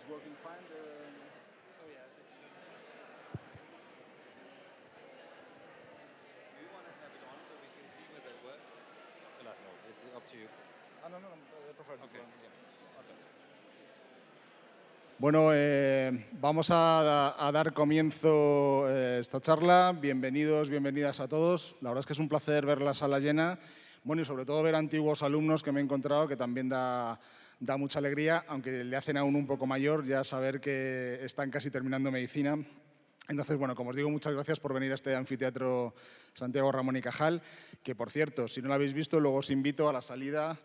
it's working fine. Oh yeah, so it's do you want to have it on so we can see whether it works? No, it's up to you. No, no, no, I prefer this Okay. one. Yeah. Bueno, vamos a dar comienzo esta charla. Bienvenidos, bienvenidas a todos. La verdad es que es un placer ver la sala llena. Bueno, y sobre todo ver antiguos alumnos que me he encontrado, que también da mucha alegría, aunque le hacen aún un poco mayor ya saber que están casi terminando medicina. Entonces, bueno, como os digo, muchas gracias por venir a este anfiteatro Santiago Ramón y Cajal, que, por cierto, si no lo habéis visto, luego os invito a la salida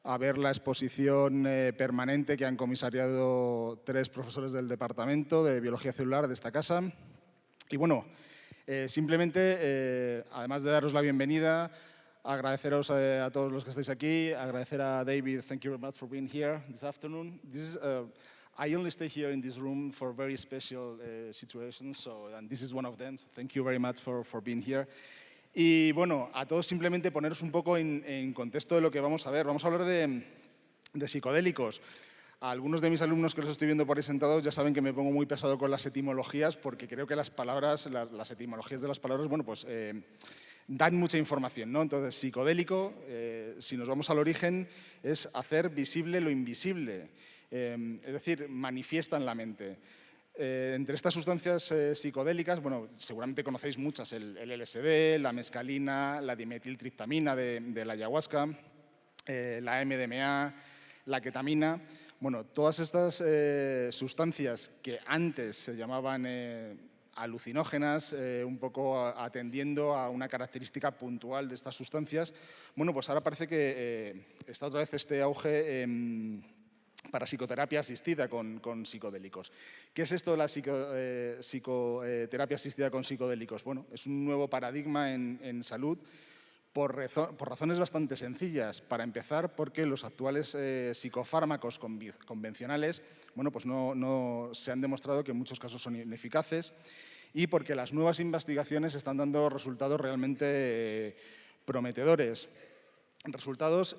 a ver la exposición permanente que han comisariado 3 profesores del Departamento de Biología Celular de esta casa. Y bueno, simplemente, además de daros la bienvenida, agradeceros a todos los que estáis aquí, agradecer a David, thank you very much for being here this afternoon. I only stay here in this room for very special situations, and this is one of them. So thank you very much for being here. Y bueno, a todos simplemente poneros un poco en contexto de lo que vamos a ver. Vamos a hablar de psicodélicos. A algunos de mis alumnos que los estoy viendo por ahí sentados ya saben que me pongo muy pesado con las etimologías porque creo que las palabras, las etimologías de las palabras, bueno, pues dan mucha información, ¿no? Entonces, psicodélico, si nos vamos al origen, es hacer visible lo invisible, es decir, manifiesta en la mente. Entre estas sustancias psicodélicas, bueno, seguramente conocéis muchas, el LSD, la mescalina, la dimetiltriptamina de la ayahuasca, la MDMA, la ketamina. Bueno, todas estas sustancias que antes se llamaban alucinógenas, un poco atendiendo a una característica puntual de estas sustancias, bueno, pues ahora parece que está otra vez este auge para psicoterapia asistida con psicodélicos. ¿Qué es esto de la psicoterapia asistida con psicodélicos? Bueno, es un nuevo paradigma en salud por razones bastante sencillas. Para empezar, porque los actuales psicofármacos convencionales, bueno, pues no se han demostrado que en muchos casos son ineficaces, y porque las nuevas investigaciones están dando resultados realmente prometedores. Resultados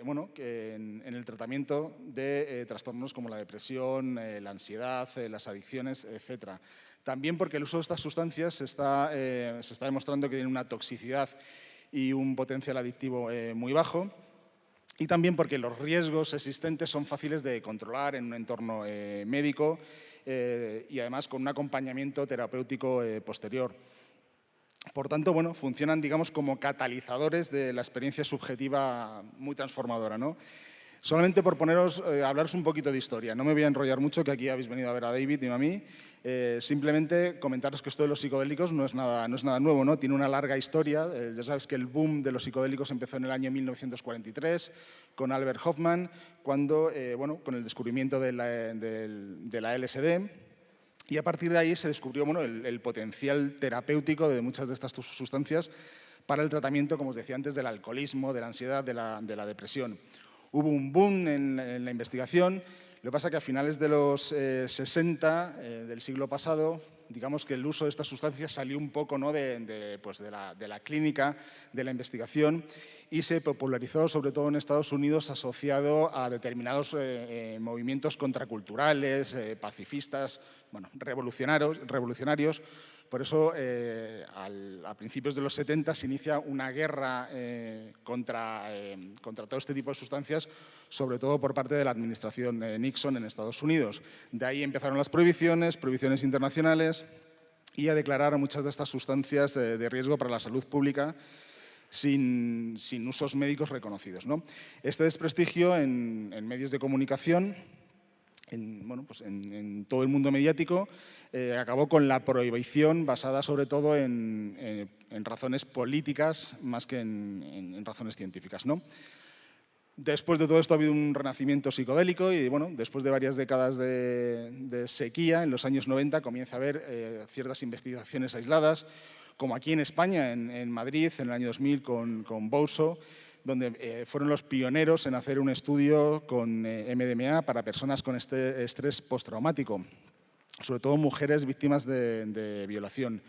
bueno, que en el tratamiento de trastornos como la depresión, la ansiedad, las adicciones, etc. También porque el uso de estas sustancias se está demostrando que tiene una toxicidad y un potencial adictivo muy bajo, y también porque los riesgos existentes son fáciles de controlar en un entorno médico y además con un acompañamiento terapéutico posterior. Por tanto, bueno, funcionan, digamos, como catalizadores de la experiencia subjetiva muy transformadora, ¿no? Solamente por hablaros un poquito de historia. No me voy a enrollar mucho, que aquí habéis venido a ver a David y a mí. Simplemente comentaros que esto de los psicodélicos no es nada nuevo, ¿no? Tiene una larga historia. Ya sabes que el boom de los psicodélicos empezó en el año 1943 con Albert Hofmann, cuando, bueno, con el descubrimiento de la LSD. Y a partir de ahí se descubrió, bueno, el potencial terapéutico de muchas de estas sustancias para el tratamiento, como os decía antes, del alcoholismo, de la ansiedad, de la depresión. Hubo un boom en la investigación. Lo que pasa es que a finales de los 60 del siglo pasado, digamos que el uso de estas sustancias salió un poco, ¿no?, pues de la clínica, de la investigación, y se popularizó sobre todo en Estados Unidos asociado a determinados movimientos contraculturales, pacifistas, bueno, revolucionarios. Por eso, a principios de los 70 se inicia una guerra contra todo este tipo de sustancias, sobre todo por parte de la administración Nixon en Estados Unidos. De ahí empezaron las prohibiciones internacionales, y a declarar muchas de estas sustancias de riesgo para la salud pública sin usos médicos reconocidos, ¿no? Este desprestigio en medios de comunicación, bueno, pues en todo el mundo mediático, acabó con la prohibición basada sobre todo en razones políticas más que en razones científicas, ¿no? Después de todo esto ha habido un renacimiento psicodélico y, bueno, después de varias décadas de sequía, en los años 90 comienza a haber ciertas investigaciones aisladas, como aquí en España, en Madrid, en el año 2000 con Bouso, donde fueron los pioneros en hacer un estudio con MDMA para personas con estrés postraumático, sobre todo mujeres víctimas de violación.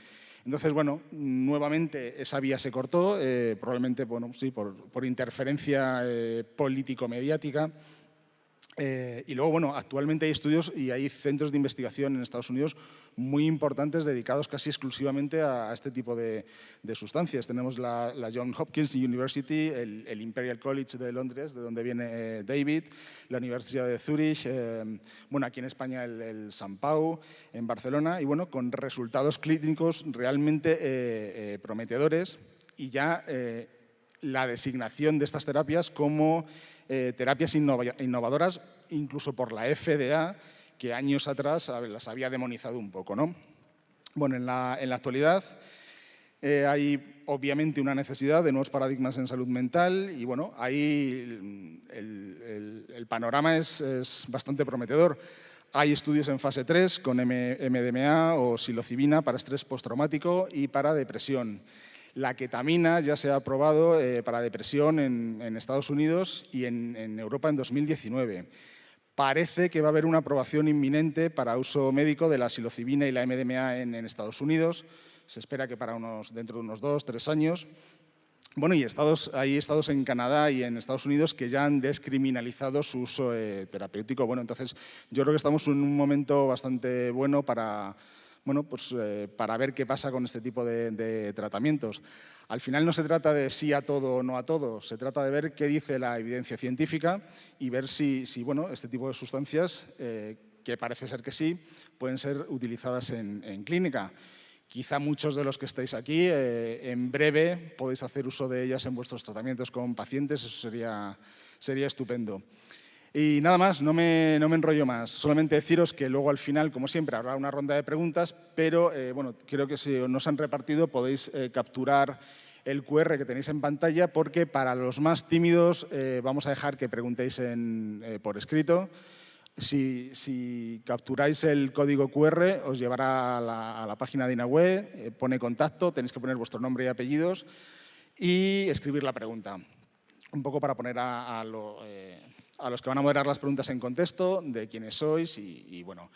Entonces, bueno, nuevamente esa vía se cortó, probablemente, bueno, sí, por interferencia político-mediática. Y luego, bueno, actualmente hay estudios y hay centros de investigación en Estados Unidos muy importantes dedicados casi exclusivamente a este tipo de sustancias. Tenemos la Johns Hopkins University, el Imperial College de Londres, de donde viene David, la Universidad de Zurich, bueno, aquí en España el Sant Pau, en Barcelona, y bueno, con resultados clínicos realmente prometedores y ya la designación de estas terapias como terapias innovadoras, incluso por la FDA, que años atrás las había demonizado un poco, ¿no? Bueno, en la actualidad hay obviamente una necesidad de nuevos paradigmas en salud mental y bueno, ahí el panorama es bastante prometedor. Hay estudios en fase 3 con MDMA o psilocibina para estrés postraumático y para depresión. La ketamina ya se ha aprobado para depresión en Estados Unidos y en Europa en 2019. Parece que va a haber una aprobación inminente para uso médico de la psilocibina y la MDMA en Estados Unidos. Se espera que dentro de unos 2 o 3 años. Bueno, y hay estados en Canadá y en Estados Unidos que ya han descriminalizado su uso terapéutico. Bueno, entonces yo creo que estamos en un momento bastante bueno para ver qué pasa con este tipo de tratamientos. Al final no se trata de sí a todo o no a todo, se trata de ver qué dice la evidencia científica y ver si bueno, este tipo de sustancias, que parece ser que sí, pueden ser utilizadas en clínica. Quizá muchos de los que estáis aquí en breve podéis hacer uso de ellas en vuestros tratamientos con pacientes, eso sería estupendo. Y nada más, no me enrollo más. Solamente deciros que luego al final, como siempre, habrá una ronda de preguntas, pero bueno, creo que si nos han repartido podéis capturar el QR que tenéis en pantalla porque para los más tímidos vamos a dejar que preguntéis por escrito. Si capturáis el código QR os llevará a la página de INAWE, pone contacto, tenéis que poner vuestro nombre y apellidos y escribir la pregunta. Un poco para poner a los que van a moderar las preguntas en contexto de quiénes sois y bueno.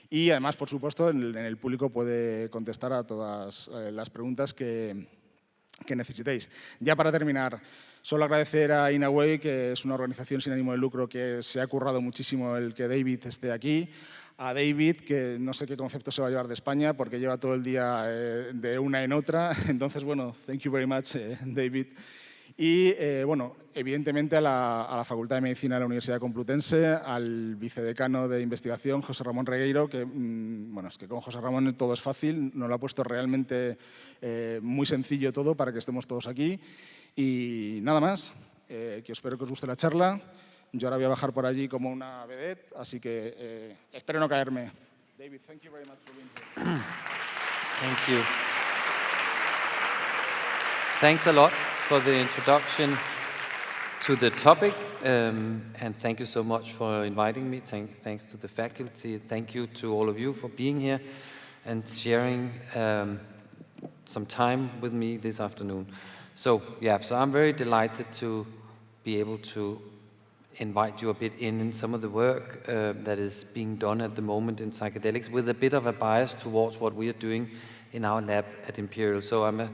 Y además, por supuesto, en el público puede contestar a todas las preguntas que necesitéis. Ya para terminar, solo agradecer a Inaway, que es una organización sin ánimo de lucro que se ha currado muchísimo el que David esté aquí. A David, que no sé qué concepto se va a llevar de España porque lleva todo el día de una en otra. Entonces, bueno, thank you very much, David. Y, bueno, evidentemente a la Facultad de Medicina de la Universidad Complutense, al vicedecano de investigación, José Ramón Regueiro, que, bueno, es que con José Ramón todo es fácil, nos lo ha puesto realmente muy sencillo todo para que estemos todos aquí. Y nada más, que espero que os guste la charla. Yo ahora voy a bajar por allí como una vedette, así que espero no caerme. David, thank you very much for being here. Thank you. Thanks a lot for the introduction to the topic, and thank you so much for inviting me. Thanks to the faculty. Thank you to all of you for being here and sharing some time with me this afternoon. So I'm very delighted to be able to invite you a bit in some of the work that is being done at the moment in psychedelics, with a bit of a bias towards what we are doing in our lab at Imperial. So I'm a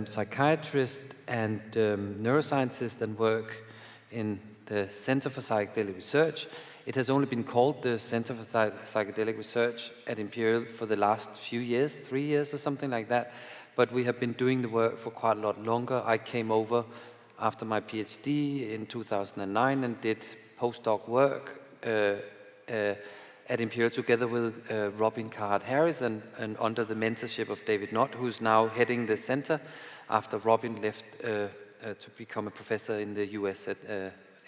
psychiatrist and neuroscientist and work in the Center for Psychedelic Research. It has only been called the Center for Psychedelic Research at Imperial for the last few years, 3 years or something like that, but we have been doing the work for quite a lot longer. I came over after my PhD in 2009 and did postdoc work at Imperial together with Robin Carhart-Harris and under the mentorship of David Knott, who's now heading the center after Robin left to become a professor in the US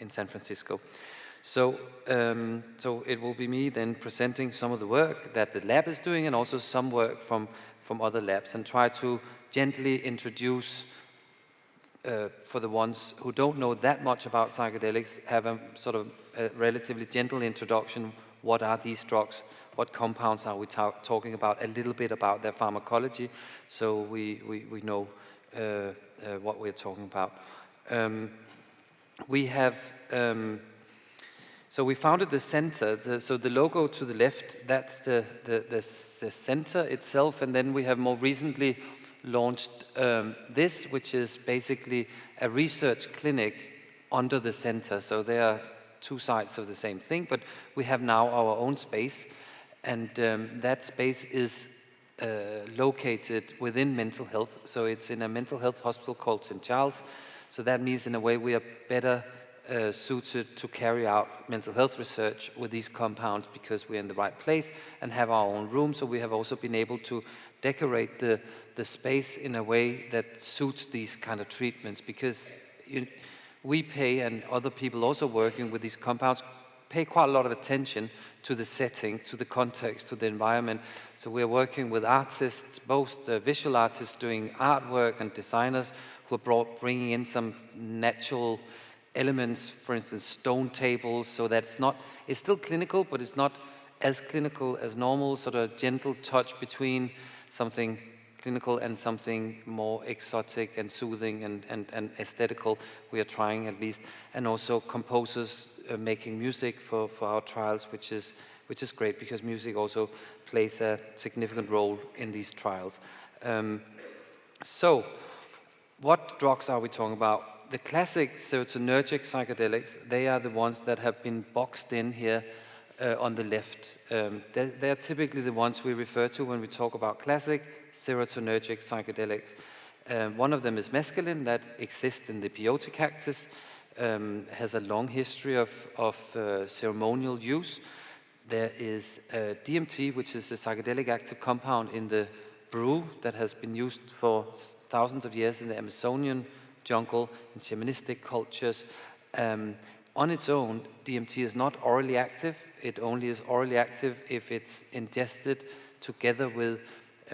in San Francisco. So it will be me then presenting some of the work that the lab is doing and also some work from other labs, and try to gently introduce, for the ones who don't know that much about psychedelics, have a sort of a relatively gentle introduction. What are these drugs? What compounds are we talking about? A little bit about their pharmacology, so we know what we're talking about. So we founded the center. So the logo to the left, that's the center itself, and then we have more recently launched which is basically a research clinic under the center. So there are two sides of the same thing, but we have now our own space, and that space is located within mental health. So it's in a mental health hospital called St. Charles. So that means in a way we are better suited to carry out mental health research with these compounds because we're in the right place and have our own room. So we have also been able to decorate the space in a way that suits these kind of treatments, because we pay, and other people also working with these compounds pay quite a lot of attention to the setting, to the context, to the environment. So we're working with artists, both the visual artists doing artwork and designers who are bringing in some natural elements, for instance, stone tables, so that it's still clinical, but it's not as clinical as normal, sort of gentle touch between something clinical and something more exotic and soothing and aesthetical. We are trying at least, and also composers making music for our trials, which is great, because music also plays a significant role in these trials. So, what drugs are we talking about? The classic serotonergic psychedelics, they are the ones that have been boxed in here on the left. They're typically the ones we refer to when we talk about classic serotonergic psychedelics. One of them is mescaline, that exists in the peyote cactus, has a long history of ceremonial use. There is DMT, which is a psychedelic active compound in the brew that has been used for thousands of years in the Amazonian jungle, in shamanistic cultures. On its own, DMT is not orally active. It only is orally active if it's ingested together with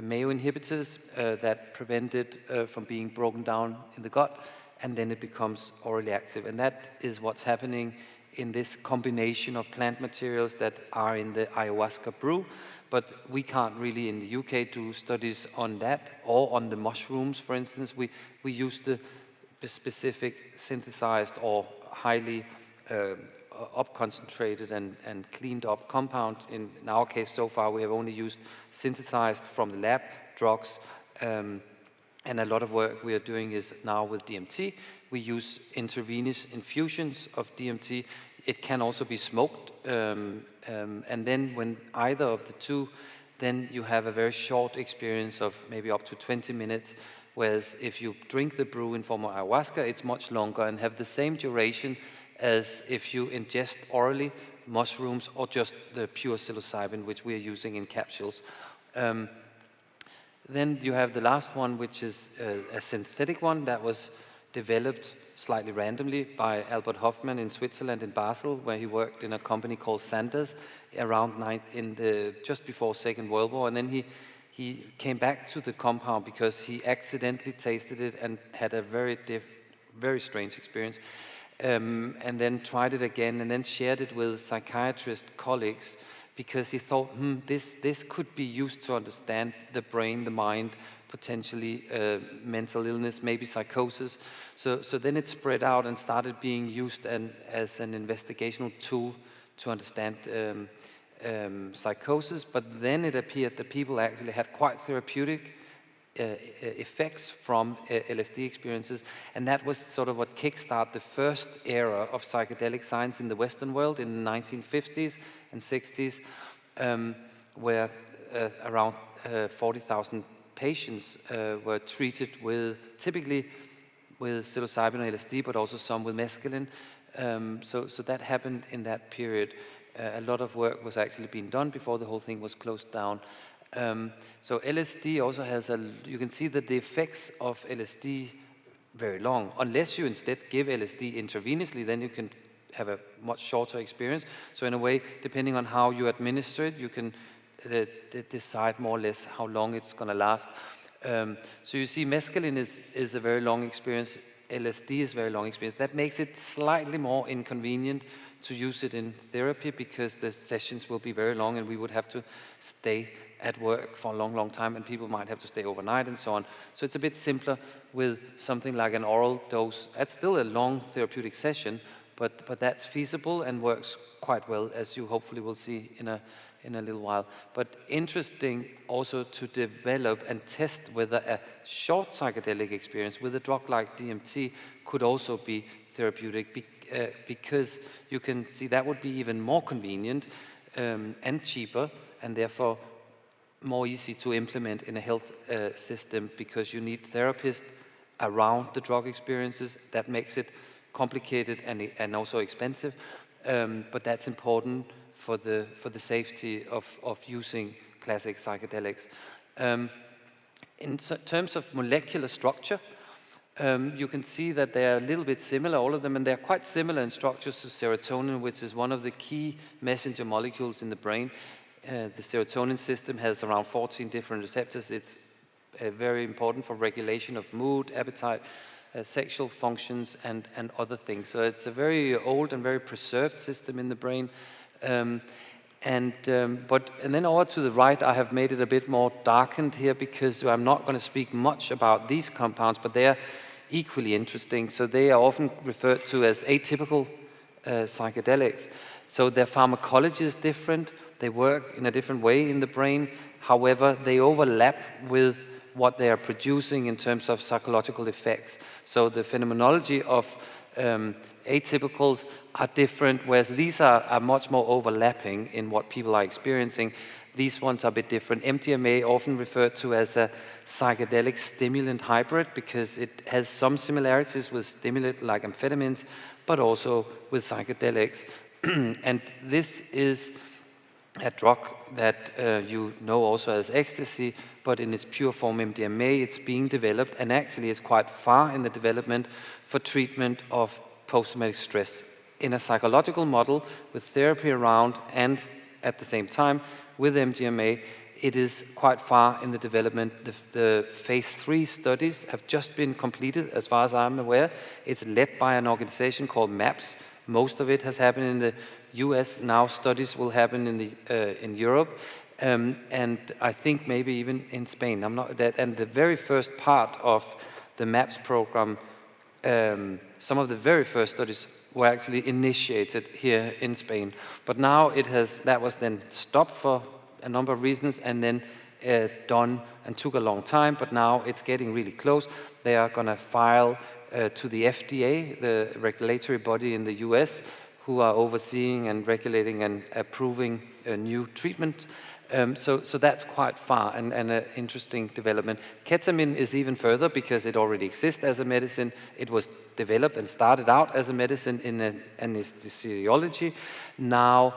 MAO inhibitors that prevent it from being broken down in the gut, and then it becomes orally active. And that is what's happening in this combination of plant materials that are in the ayahuasca brew. But we can't really in the UK do studies on that, or on the mushrooms, for instance. We use the specific synthesized or highly up-concentrated and cleaned up compound. In our case, so far, we have only used synthesized from the lab drugs, and a lot of work we are doing is now with DMT. We use intravenous infusions of DMT. It can also be smoked, and then when either of the two, then you have a very short experience of maybe up to 20 minutes, whereas if you drink the brew in form of ayahuasca, it's much longer and have the same duration as if you ingest orally mushrooms or just the pure psilocybin, which we are using in capsules. Then you have the last one, which is a synthetic one that was developed slightly randomly by Albert Hofmann in Switzerland, in Basel, where he worked in a company called Sanders around just before Second World War. And then he came back to the compound because he accidentally tasted it and had a very strange experience. And then tried it again, and then shared it with psychiatrist colleagues, because he thought, this could be used to understand the brain, the mind, potentially mental illness, maybe psychosis. So then it spread out and started being used as an investigational tool to understand psychosis. But then it appeared that people actually had quite therapeutic effects from LSD experiences, and that was sort of what kickstarted the first era of psychedelic science in the Western world in the 1950s and 60s, where around 40,000 patients were treated typically with psilocybin or LSD, but also some with mescaline. So that happened in that period. A lot of work was actually being done before the whole thing was closed down. So LSD also has you can see that the effects of LSD very long. Unless you instead give LSD intravenously, then you can have a much shorter experience. So in a way, depending on how you administer it, you can decide more or less how long it's going to last. So you see, mescaline is a very long experience. LSD is a very long experience. That makes it slightly more inconvenient to use it in therapy, because the sessions will be very long and we would have to stay at work for a long, long time, and people might have to stay overnight and so on. So it's a bit simpler with something like an oral dose. That's still a long therapeutic session, but that's feasible and works quite well, as you hopefully will see in a little while. But interesting also to develop and test whether a short psychedelic experience with a drug like DMT could also be therapeutic. because you can see that would be even more convenient and cheaper, and therefore more easy to implement in a health system, because you need therapists around the drug experiences. That makes it complicated and also expensive, but that's important for the safety of using classic psychedelics. In terms of molecular structure, you can see that they are a little bit similar, all of them, and they're quite similar in structure to serotonin, which is one of the key messenger molecules in the brain. The serotonin system has around 14 different receptors. It's very important for regulation of mood, appetite, sexual functions, and other things. So it's a very old and very preserved system in the brain. And then over to the right, I have made it a bit more darkened here, because I'm not going to speak much about these compounds, but they are equally interesting. So they are often referred to as atypical psychedelics. So their pharmacology is different. They work in a different way in the brain. However, they overlap with what they are producing in terms of psychological effects. So the phenomenology of atypicals are different, whereas these are much more overlapping in what people are experiencing. These ones are a bit different. MDMA, often referred to as a psychedelic stimulant hybrid, because it has some similarities with stimulants like amphetamines, but also with psychedelics. And this is a drug that you know also as ecstasy, but in its pure form MDMA, it's being developed, and actually it's quite far in the development for treatment of post-traumatic stress in a psychological model with therapy around, and at the same time with MDMA. It is quite far in the development. The phase 3 studies have just been completed, as far as I'm aware. It's led by an organization called MAPS. Most of it has happened in the US. Now studies will happen in Europe, and I think maybe even in Spain. And the very first part of the MAPS program, some of the very first studies were actually initiated here in Spain. But now that was then stopped for a number of reasons, and then done, and took a long time, but now it's getting really close. They are going to file to the FDA, the regulatory body in the US, who are overseeing and regulating and approving a new treatment. So that's quite far, and an interesting development. Ketamine is even further, because it already exists as a medicine. It was developed and started out as a medicine in anesthesiology. Now,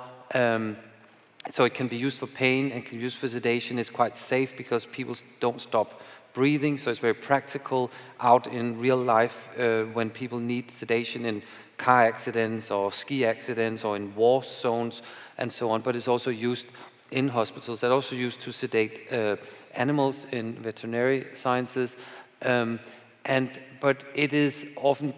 so it can be used for pain and can be used for sedation. It's quite safe because people don't stop breathing, so it's very practical out in real life when people need sedation in car accidents or ski accidents or in war zones and so on. But it's also used in hospitals. It's also used to sedate animals in veterinary sciences. But it is often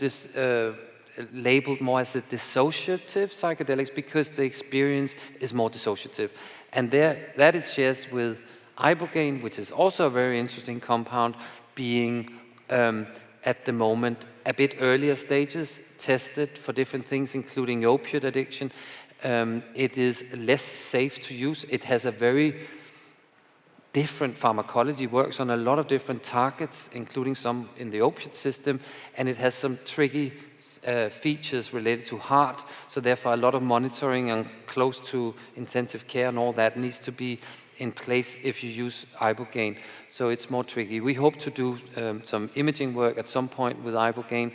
labeled more as a dissociative psychedelics, because the experience is more dissociative. And that it shares with ibogaine, which is also a very interesting compound, being at the moment a bit earlier stages, tested for different things, including opiate addiction. It is less safe to use. It has a very different pharmacology, works on a lot of different targets, including some in the opiate system, and it has some tricky features related to heart, so therefore a lot of monitoring and close to intensive care and all that needs to be in place if you use ibogaine. So it's more tricky. We hope to do some imaging work at some point with ibogaine.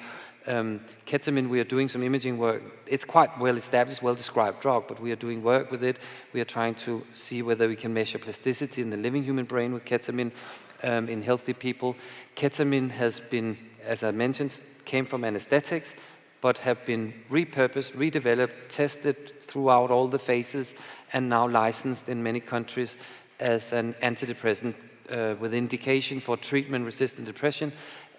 Ketamine, we are doing some imaging work. It's quite well established, well described drug, but we are doing work with it. We are trying to see whether we can measure plasticity in the living human brain with ketamine in healthy people. Ketamine has been, as I mentioned, came from anesthetics, but have been repurposed, redeveloped, tested throughout all the phases, and now licensed in many countries as an antidepressant with indication for treatment-resistant depression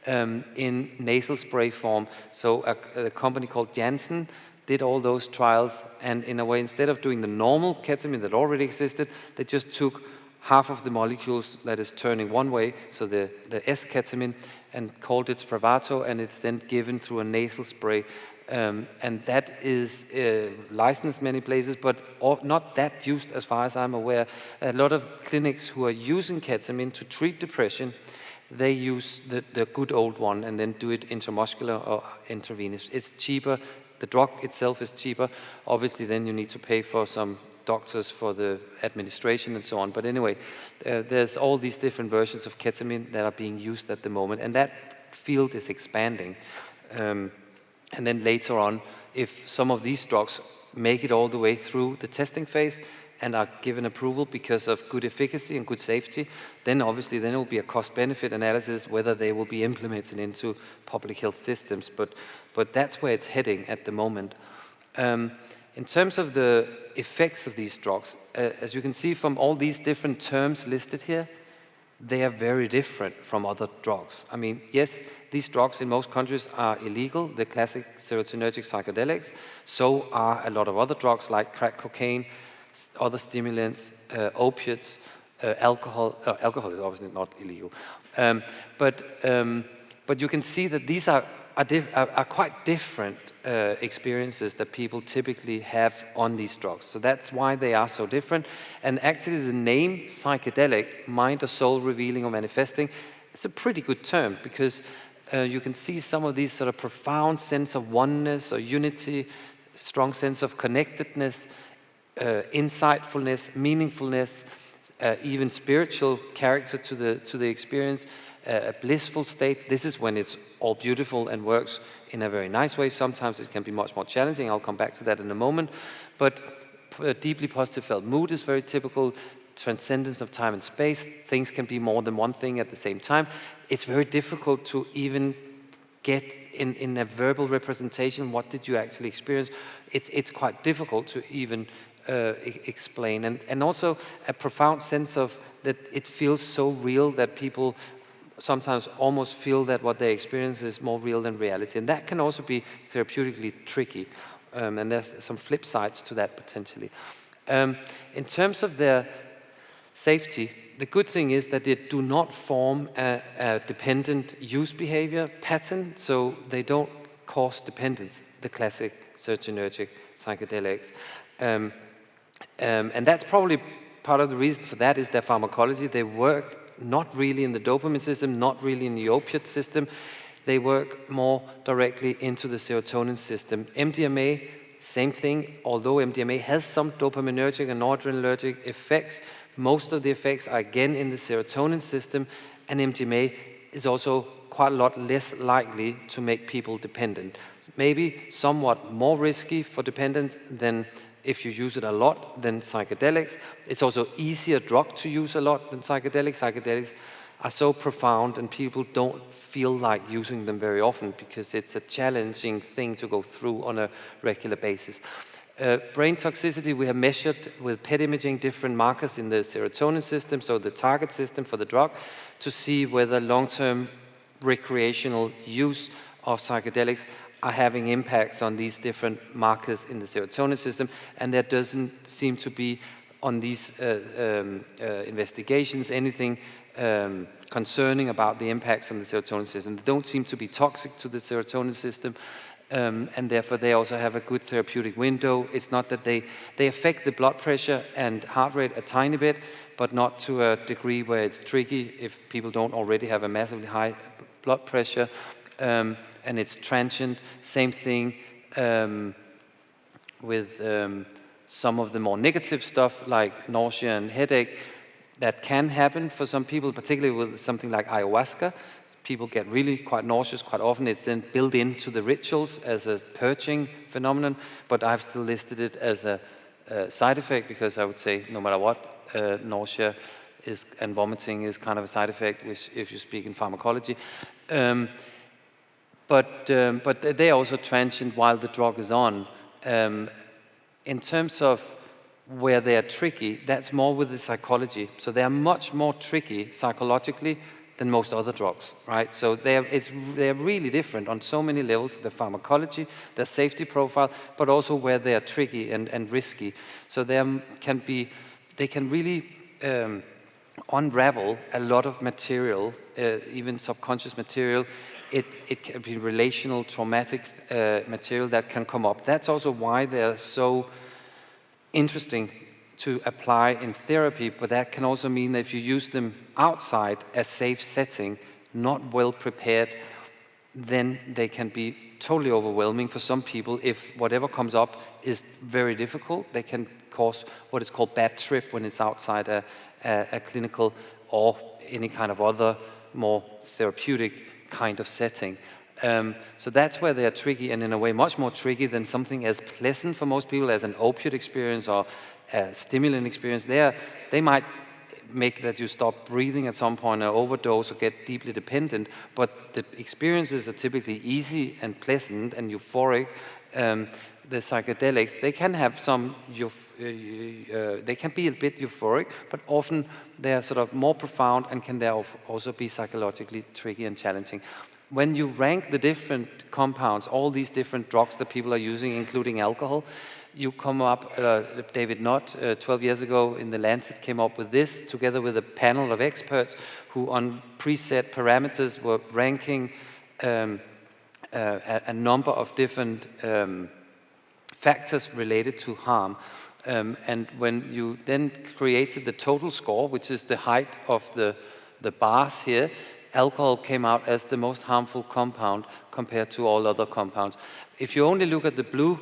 in nasal spray form. So a company called Janssen did all those trials, and in a way, instead of doing the normal ketamine that already existed, they just took half of the molecules that is turning one way, so the S-ketamine, and called it Spravato, and it's then given through a nasal spray. And that is licensed many places, but not that used as far as I'm aware. A lot of clinics who are using ketamine to treat depression, they use the good old one and then do it intramuscular or intravenous. It's cheaper, the drug itself is cheaper. Obviously, then you need to pay for some doctors for the administration and so on. But anyway, there's all these different versions of ketamine that are being used at the moment, and that field is expanding. And then later on, if some of these drugs make it all the way through the testing phase and are given approval because of good efficacy and good safety, then obviously then it will be a cost-benefit analysis whether they will be implemented into public health systems. But that's where it's heading at the moment. In terms of the effects of these drugs, as you can see from all these different terms listed here, they are very different from other drugs. I mean, yes, these drugs in most countries are illegal, the classic serotonergic psychedelics. So are a lot of other drugs like crack cocaine, other stimulants, opiates, alcohol. Alcohol is obviously not illegal. But you can see that these are quite different experiences that people typically have on these drugs. So that's why they are so different. And actually the name psychedelic, mind or soul revealing or manifesting, it's a pretty good term because you can see some of these sort of profound sense of oneness or unity, strong sense of connectedness, insightfulness, meaningfulness, even spiritual character to the experience, a blissful state. This is when it's all beautiful and works in a very nice way. Sometimes it can be much more challenging. I'll come back to that in a moment. But a deeply positive felt mood is very typical. Transcendence of time and space. Things can be more than one thing at the same time. It's very difficult to even get in a verbal representation what did you actually experience. It's quite difficult to even explain. And also a profound sense of that it feels so real that people sometimes almost feel that what they experience is more real than reality. And that can also be therapeutically tricky. And there's some flip sides to that potentially. In terms of their safety, the good thing is that they do not form a dependent use behavior pattern, so they don't cause dependence, the classic serotonergic psychedelics. And that's probably part of the reason for that is their pharmacology. They work not really in the dopamine system, not really in the opiate system. They work more directly into the serotonin system. MDMA, same thing, although MDMA has some dopaminergic and noradrenergic effects, most of the effects are again in the serotonin system, and MDMA is also quite a lot less likely to make people dependent. Maybe somewhat more risky for dependence than if you use it a lot than psychedelics. It's also easier drug to use a lot than psychedelics. Psychedelics are so profound and people don't feel like using them very often because it's a challenging thing to go through on a regular basis. Brain toxicity, we have measured with PET imaging different markers in the serotonin system, so the target system for the drug, to see whether long-term recreational use of psychedelics are having impacts on these different markers in the serotonin system, and there doesn't seem to be on these investigations anything concerning about the impacts on the serotonin system. They don't seem to be toxic to the serotonin system, and therefore they also have a good therapeutic window. It's not that they affect the blood pressure and heart rate a tiny bit, but not to a degree where it's tricky if people don't already have a massively high blood pressure. And it's transient. Same thing with some of the more negative stuff like nausea and headache. That can happen for some people, particularly with something like ayahuasca. People get really quite nauseous quite often. It's then built into the rituals as a purging phenomenon, but I've still listed it as a side effect because I would say no matter what, nausea and vomiting is kind of a side effect, which if you speak in pharmacology. But they're also transient while the drug is on. In terms of where they are tricky, that's more with the psychology. So they are much more tricky psychologically than most other drugs, right? So they're really different on so many levels, the pharmacology, their safety profile, but also where they are tricky and risky. So they can really unravel a lot of material, even subconscious material. It can be relational, traumatic material that can come up. That's also why they're so interesting to apply in therapy, but that can also mean that if you use them outside a safe setting, not well prepared, then they can be totally overwhelming for some people. If whatever comes up is very difficult, they can cause what is called bad trip when it's outside a clinical or any kind of other more therapeutic kind of setting. So that's where they are tricky, and in a way much more tricky than something as pleasant for most people as an opiate experience or a stimulant experience. They might make that you stop breathing at some point or overdose or get deeply dependent, but the experiences are typically easy and pleasant and euphoric. The psychedelics, they can have some, they can be a bit euphoric, but often they're sort of more profound and can also be psychologically tricky and challenging. When you rank the different compounds, all these different drugs that people are using, including alcohol, you come up, David Nutt, 12 years ago in The Lancet came up with this, together with a panel of experts who on preset parameters were ranking a number of different factors related to harm. And when you then created the total score, which is the height of the bars here, alcohol came out as the most harmful compound compared to all other compounds. If you only look at the blue,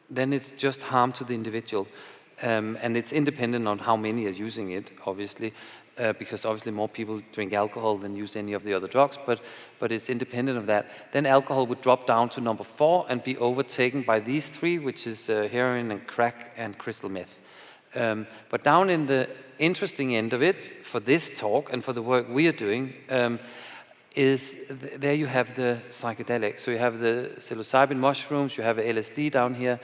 then it's just harm to the individual. And it's independent on how many are using it, obviously, because obviously more people drink alcohol than use any of the other drugs, but it's independent of that. Then alcohol would drop down to number 4 and be overtaken by these 3, which is heroin and crack and crystal meth. But down in the interesting end of it, for this talk and for the work we are doing, there you have the psychedelics. So you have the psilocybin mushrooms, you have LSD down here,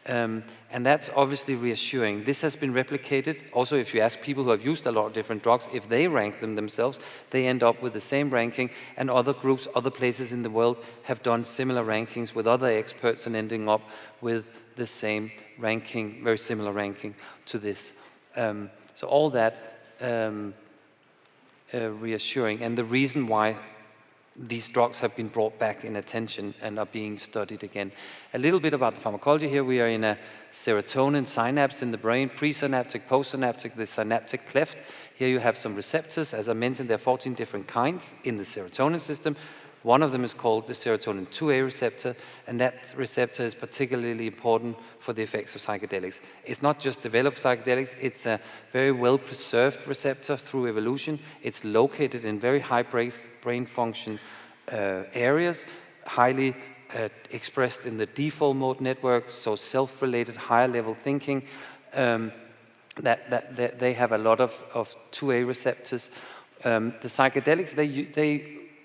and that's obviously reassuring. This has been replicated. Also, if you ask people who have used a lot of different drugs, if they rank them themselves, they end up with the same ranking, and other groups, other places in the world have done similar rankings with other experts and ending up with the same ranking, very similar ranking to this. So all that reassuring, and the reason why these drugs have been brought back in attention and are being studied again. A little bit about the pharmacology here. We are in a serotonin synapse in the brain, presynaptic, postsynaptic, the synaptic cleft. Here you have some receptors. As I mentioned, there are 14 different kinds in the serotonin system. One of them is called the serotonin 2A receptor, and that receptor is particularly important for the effects of psychedelics. It's not just developed psychedelics, it's a very well-preserved receptor through evolution. It's located in very high brain function areas, highly expressed in the default mode network, so self-related, higher-level thinking. They have a lot of 2A receptors. The psychedelics,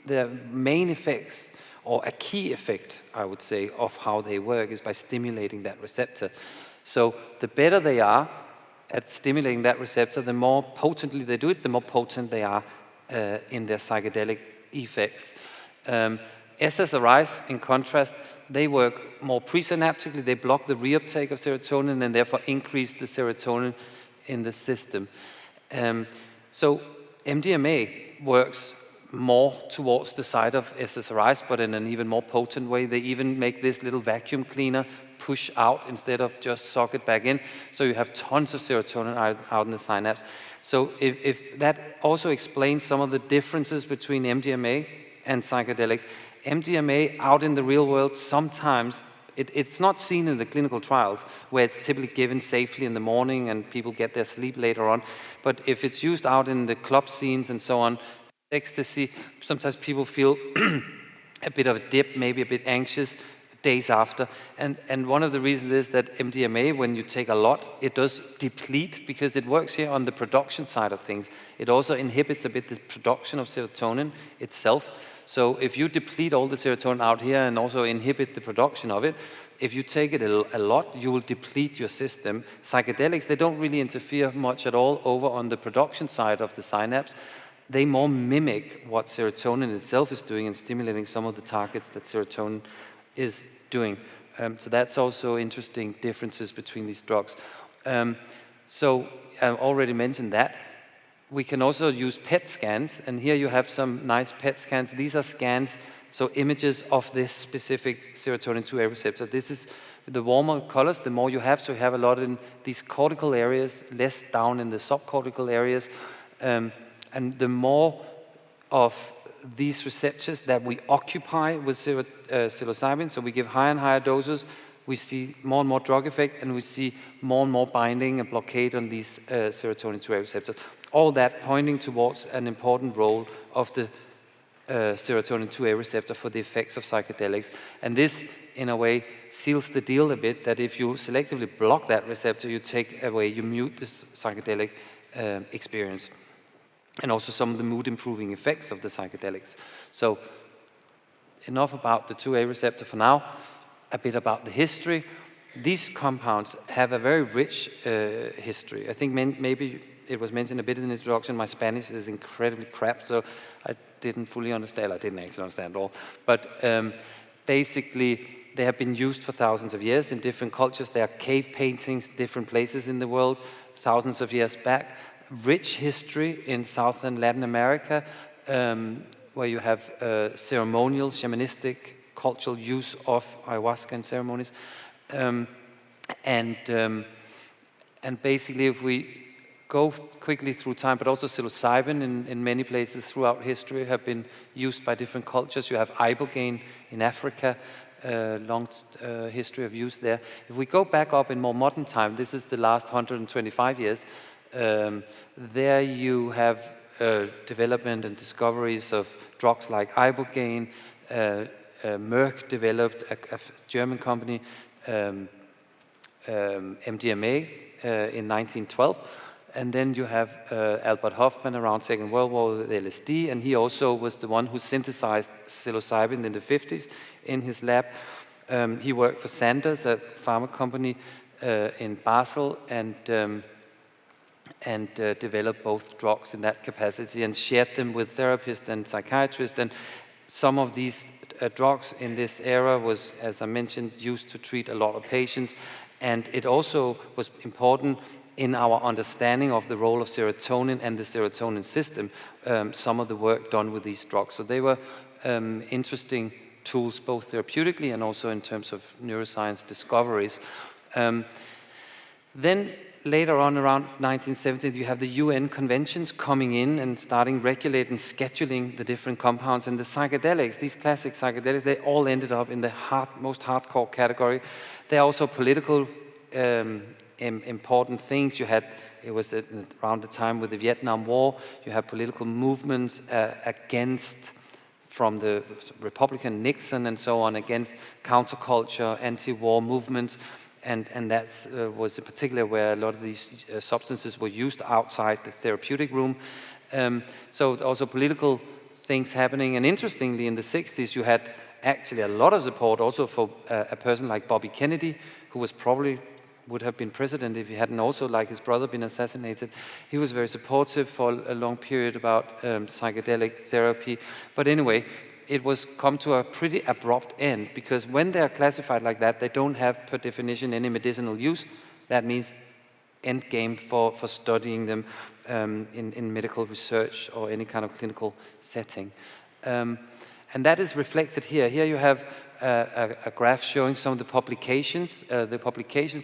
the main effects, or a key effect, I would say, of how they work is by stimulating that receptor. So the better they are at stimulating that receptor, the more potently they do it, the more potent they are in their psychedelic effects. SSRIs, in contrast, they work more presynaptically. They block the reuptake of serotonin and therefore increase the serotonin in the system. So MDMA works more towards the side of SSRIs, but in an even more potent way. They even make this little vacuum cleaner push out instead of just suck it back in. So you have tons of serotonin out in the synapse. So if that also explains some of the differences between MDMA and psychedelics. MDMA out in the real world, sometimes it's not seen in the clinical trials where it's typically given safely in the morning and people get their sleep later on. But if it's used out in the club scenes and so on, ecstasy, sometimes people feel a bit of a dip, maybe a bit anxious days after. And one of the reasons is that MDMA, when you take a lot, it does deplete because it works here on the production side of things. It also inhibits a bit the production of serotonin itself. So if you deplete all the serotonin out here and also inhibit the production of it, if you take it a lot, you will deplete your system. Psychedelics, they don't really interfere much at all over on the production side of the synapse. They more mimic what serotonin itself is doing and stimulating some of the targets that serotonin is doing. So that's also interesting differences between these drugs. So I already mentioned that. We can also use PET scans, and here you have some nice PET scans. These are scans, so images of this specific serotonin 2A receptor. This is the warmer colors, the more you have, so you have a lot in these cortical areas, less down in the subcortical areas. And the more of these receptors that we occupy with psilocybin. So we give higher and higher doses, we see more and more drug effect, and we see more and more binding and blockade on these serotonin 2A receptors. All that pointing towards an important role of the serotonin 2A receptor for the effects of psychedelics. And this, in a way, seals the deal a bit, that if you selectively block that receptor, you take away, you mute this psychedelic experience. And also some of the mood-improving effects of the psychedelics. So, enough about the 2A receptor for now. A bit about the history. These compounds have a very rich history. I think maybe it was mentioned a bit in the introduction, my Spanish is incredibly crap, so I didn't fully understand, I didn't actually understand at all. But basically, they have been used for thousands of years in different cultures. There are cave paintings, different places in the world, thousands of years back. Rich history in South and Latin America, where you have ceremonial, shamanistic, cultural use of ayahuasca in ceremonies. And basically, if we go quickly through time, but also psilocybin in many places throughout history have been used by different cultures. You have ibogaine in Africa, long history of use there. If we go back up in more modern time, this is the last 125 years, there you have development and discoveries of drugs like ibogaine. Merck developed, a German company, MDMA in 1912. And then you have Albert Hofmann around Second World War with LSD, and he also was the one who synthesized psilocybin in the 50s in his lab. He worked for Sandoz, a pharma company in Basel, and developed both drugs in that capacity and shared them with therapists and psychiatrists. And some of these drugs in this era was, as I mentioned, used to treat a lot of patients. And it also was important in our understanding of the role of serotonin and the serotonin system, some of the work done with these drugs. So they were interesting tools, both therapeutically and also in terms of neuroscience discoveries. Then later on, around 1970, you have the UN conventions coming in and starting regulating, scheduling the different compounds. And the psychedelics, these classic psychedelics, they all ended up in the most hardcore category. They're also political important things. It was around the time with the Vietnam War, you have political movements against, from the Republican Nixon and so on, against counterculture, anti-war movements. And that was in particular where a lot of these substances were used outside the therapeutic room. So also political things happening. And interestingly, in the 60s, you had actually a lot of support also for a person like Bobby Kennedy, who was probably would have been president if he hadn't also, like his brother, been assassinated. He was very supportive for a long period about psychedelic therapy. But anyway, it was come to a pretty abrupt end, because when they're classified like that, they don't have, per definition, any medicinal use. That means end game for studying them in medical research or any kind of clinical setting. And that is reflected here. Here you have a graph showing some of the publications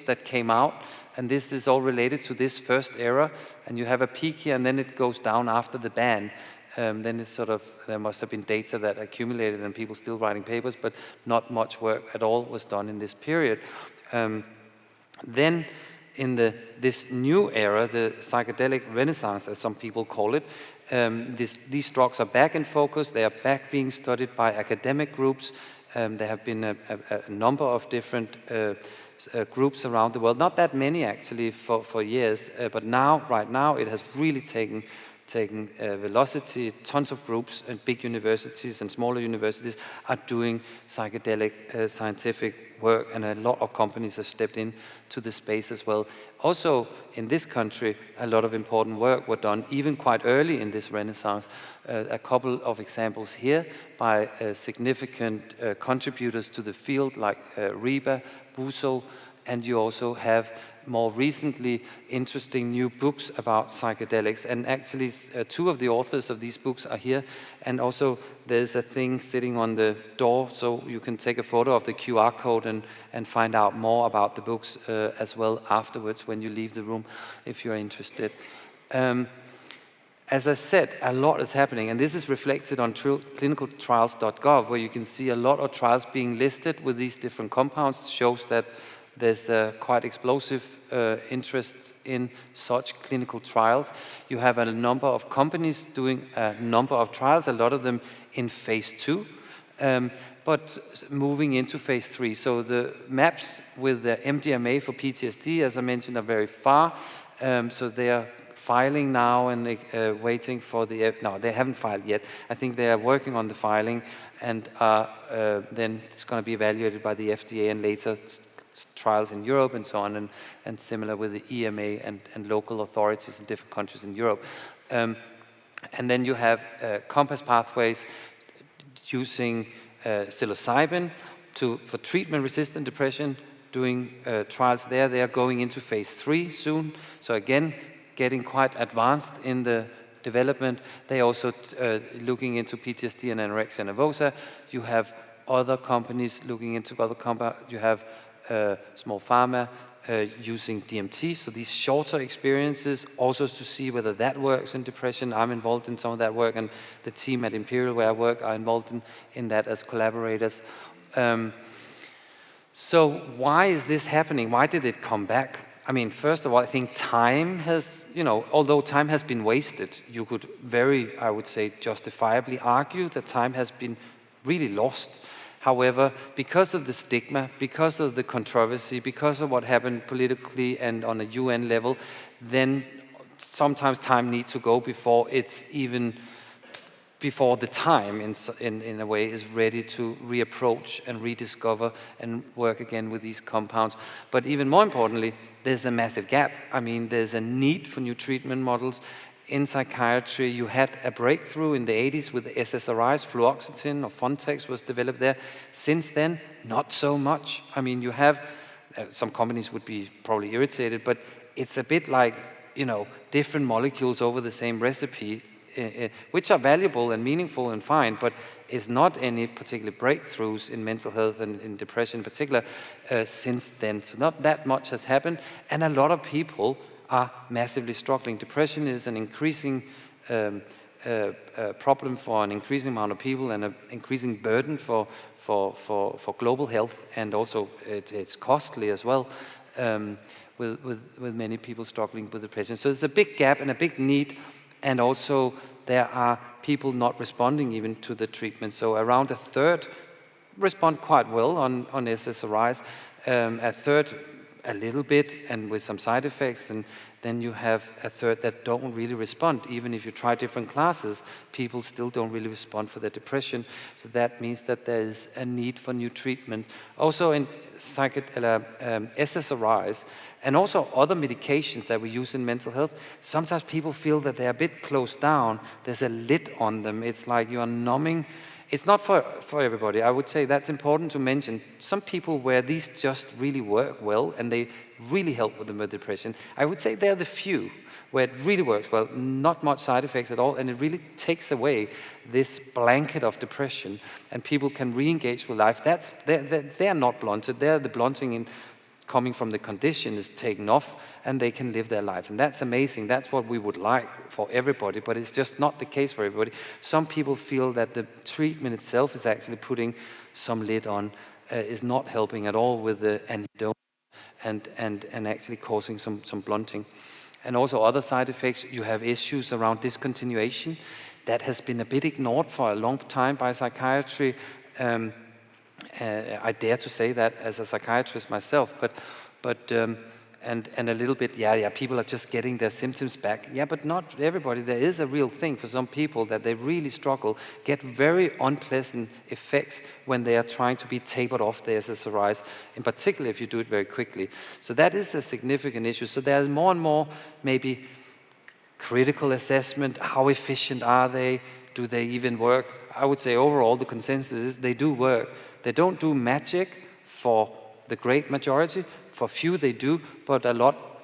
that came out, and this is all related to this first era. And you have a peak here, and then it goes down after the ban. Then it's sort of, there must have been data that accumulated and people still writing papers, but not much work at all was done in this period. Then in this new era, the psychedelic renaissance, as some people call it, these drugs are back in focus. They are back being studied by academic groups. There have been a number of different groups around the world, not that many actually for years, but right now it has really taken velocity. Tons of groups and big universities and smaller universities are doing psychedelic scientific work, and a lot of companies have stepped in to the space as well. Also, in this country, a lot of important work were done even quite early in this renaissance. A couple of examples here by significant contributors to the field, like Reba, Buso, and you also have more recently interesting new books about psychedelics. And actually, two of the authors of these books are here. And also, there's a thing sitting on the door, so you can take a photo of the QR code and find out more about the books as well afterwards when you leave the room, if you're interested. As I said, a lot is happening, and this is reflected on clinicaltrials.gov, where you can see a lot of trials being listed with these different compounds. It shows that there's quite explosive interest in such clinical trials. You have a number of companies doing a number of trials, a lot of them in phase 2, but moving into phase 3. So the maps with the MDMA for PTSD, as I mentioned, are very far. So they are filing now and waiting for the, no, they haven't filed yet. I think they are working on the filing, and then it's going to be evaluated by the FDA and later trials in Europe and so on, and similar with the EMA and local authorities in different countries in Europe. And then you have Compass Pathways using psilocybin for treatment-resistant depression, doing trials there. They are going into phase 3 soon. So again, getting quite advanced in the development. They also looking into PTSD and anorexia nervosa. You have other companies looking into other compounds. You have small pharma using DMT, so these shorter experiences, also to see whether that works in depression. I'm involved in some of that work, and the team at Imperial, where I work, are involved in that as collaborators. So why is this happening? Why did it come back? I mean, first of all, I think time has, although time has been wasted, you could very, I would say, justifiably argue that time has been really lost. However, because of the stigma, because of the controversy, because of what happened politically and on a UN level, then sometimes time needs to go before it's even, before the time in a way is ready to reapproach and rediscover and work again with these compounds. But even more importantly, there's a massive gap. I mean, there's a need for new treatment models. In psychiatry, you had a breakthrough in the 80s with the SSRIs, fluoxetine or Fontex was developed there. Since then, not so much. I mean, you have, some companies would be probably irritated, but it's a bit like, different molecules over the same recipe, which are valuable and meaningful and fine, but is not any particular breakthroughs in mental health and in depression in particular since then. So not that much has happened, and a lot of people are massively struggling. Depression is an increasing problem for an increasing amount of people and an increasing burden for global health, and also it's costly as well, with many people struggling with depression. So there's a big gap and a big need, and also there are people not responding even to the treatment. So around a third respond quite well on SSRIs, a third a little bit and with some side effects, and then you have a third that don't really respond. Even if you try different classes, people still don't really respond for their depression. So that means that there is a need for new treatment. Also in SSRIs and also other medications that we use in mental health, sometimes people feel that they're a bit closed down. There's a lid on them. It's like you are numbing. It's not for everybody. I would say that's important to mention. Some people where these just really work well and they really help with the depression, I would say they're the few where it really works well, not much side effects at all, and it really takes away this blanket of depression, and people can re-engage with life. They're not blunted. The blunting coming from the condition is taken off, and they can live their life. And that's amazing. That's what we would like for everybody, but it's just not the case for everybody. Some people feel that the treatment itself is actually putting some lid on, is not helping at all with the antidote, and actually causing some blunting. And also other side effects, you have issues around discontinuation. That has been a bit ignored for a long time by psychiatry. I dare to say that as a psychiatrist myself, but a little bit, people are just getting their symptoms back. Yeah, but not everybody. There is a real thing for some people that they really struggle, get very unpleasant effects when they are trying to be tapered off the SSRIs, in particular if you do it very quickly. So that is a significant issue. So there's more and more maybe critical assessment. How efficient are they? Do they even work? I would say overall the consensus is they do work. They don't do magic for the great majority. For few they do, but a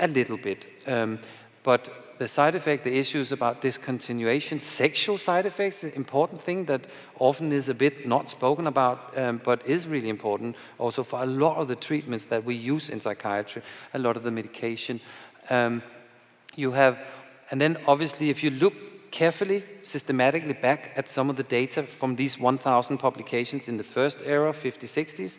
little bit. But the side effect, the issues about discontinuation, sexual side effects, an important thing that often is a bit not spoken about, but is really important also for a lot of the treatments that we use in psychiatry, a lot of the medication. And then obviously if you look carefully, systematically back at some of the data from these 1,000 publications in the first era, 50s, 60s.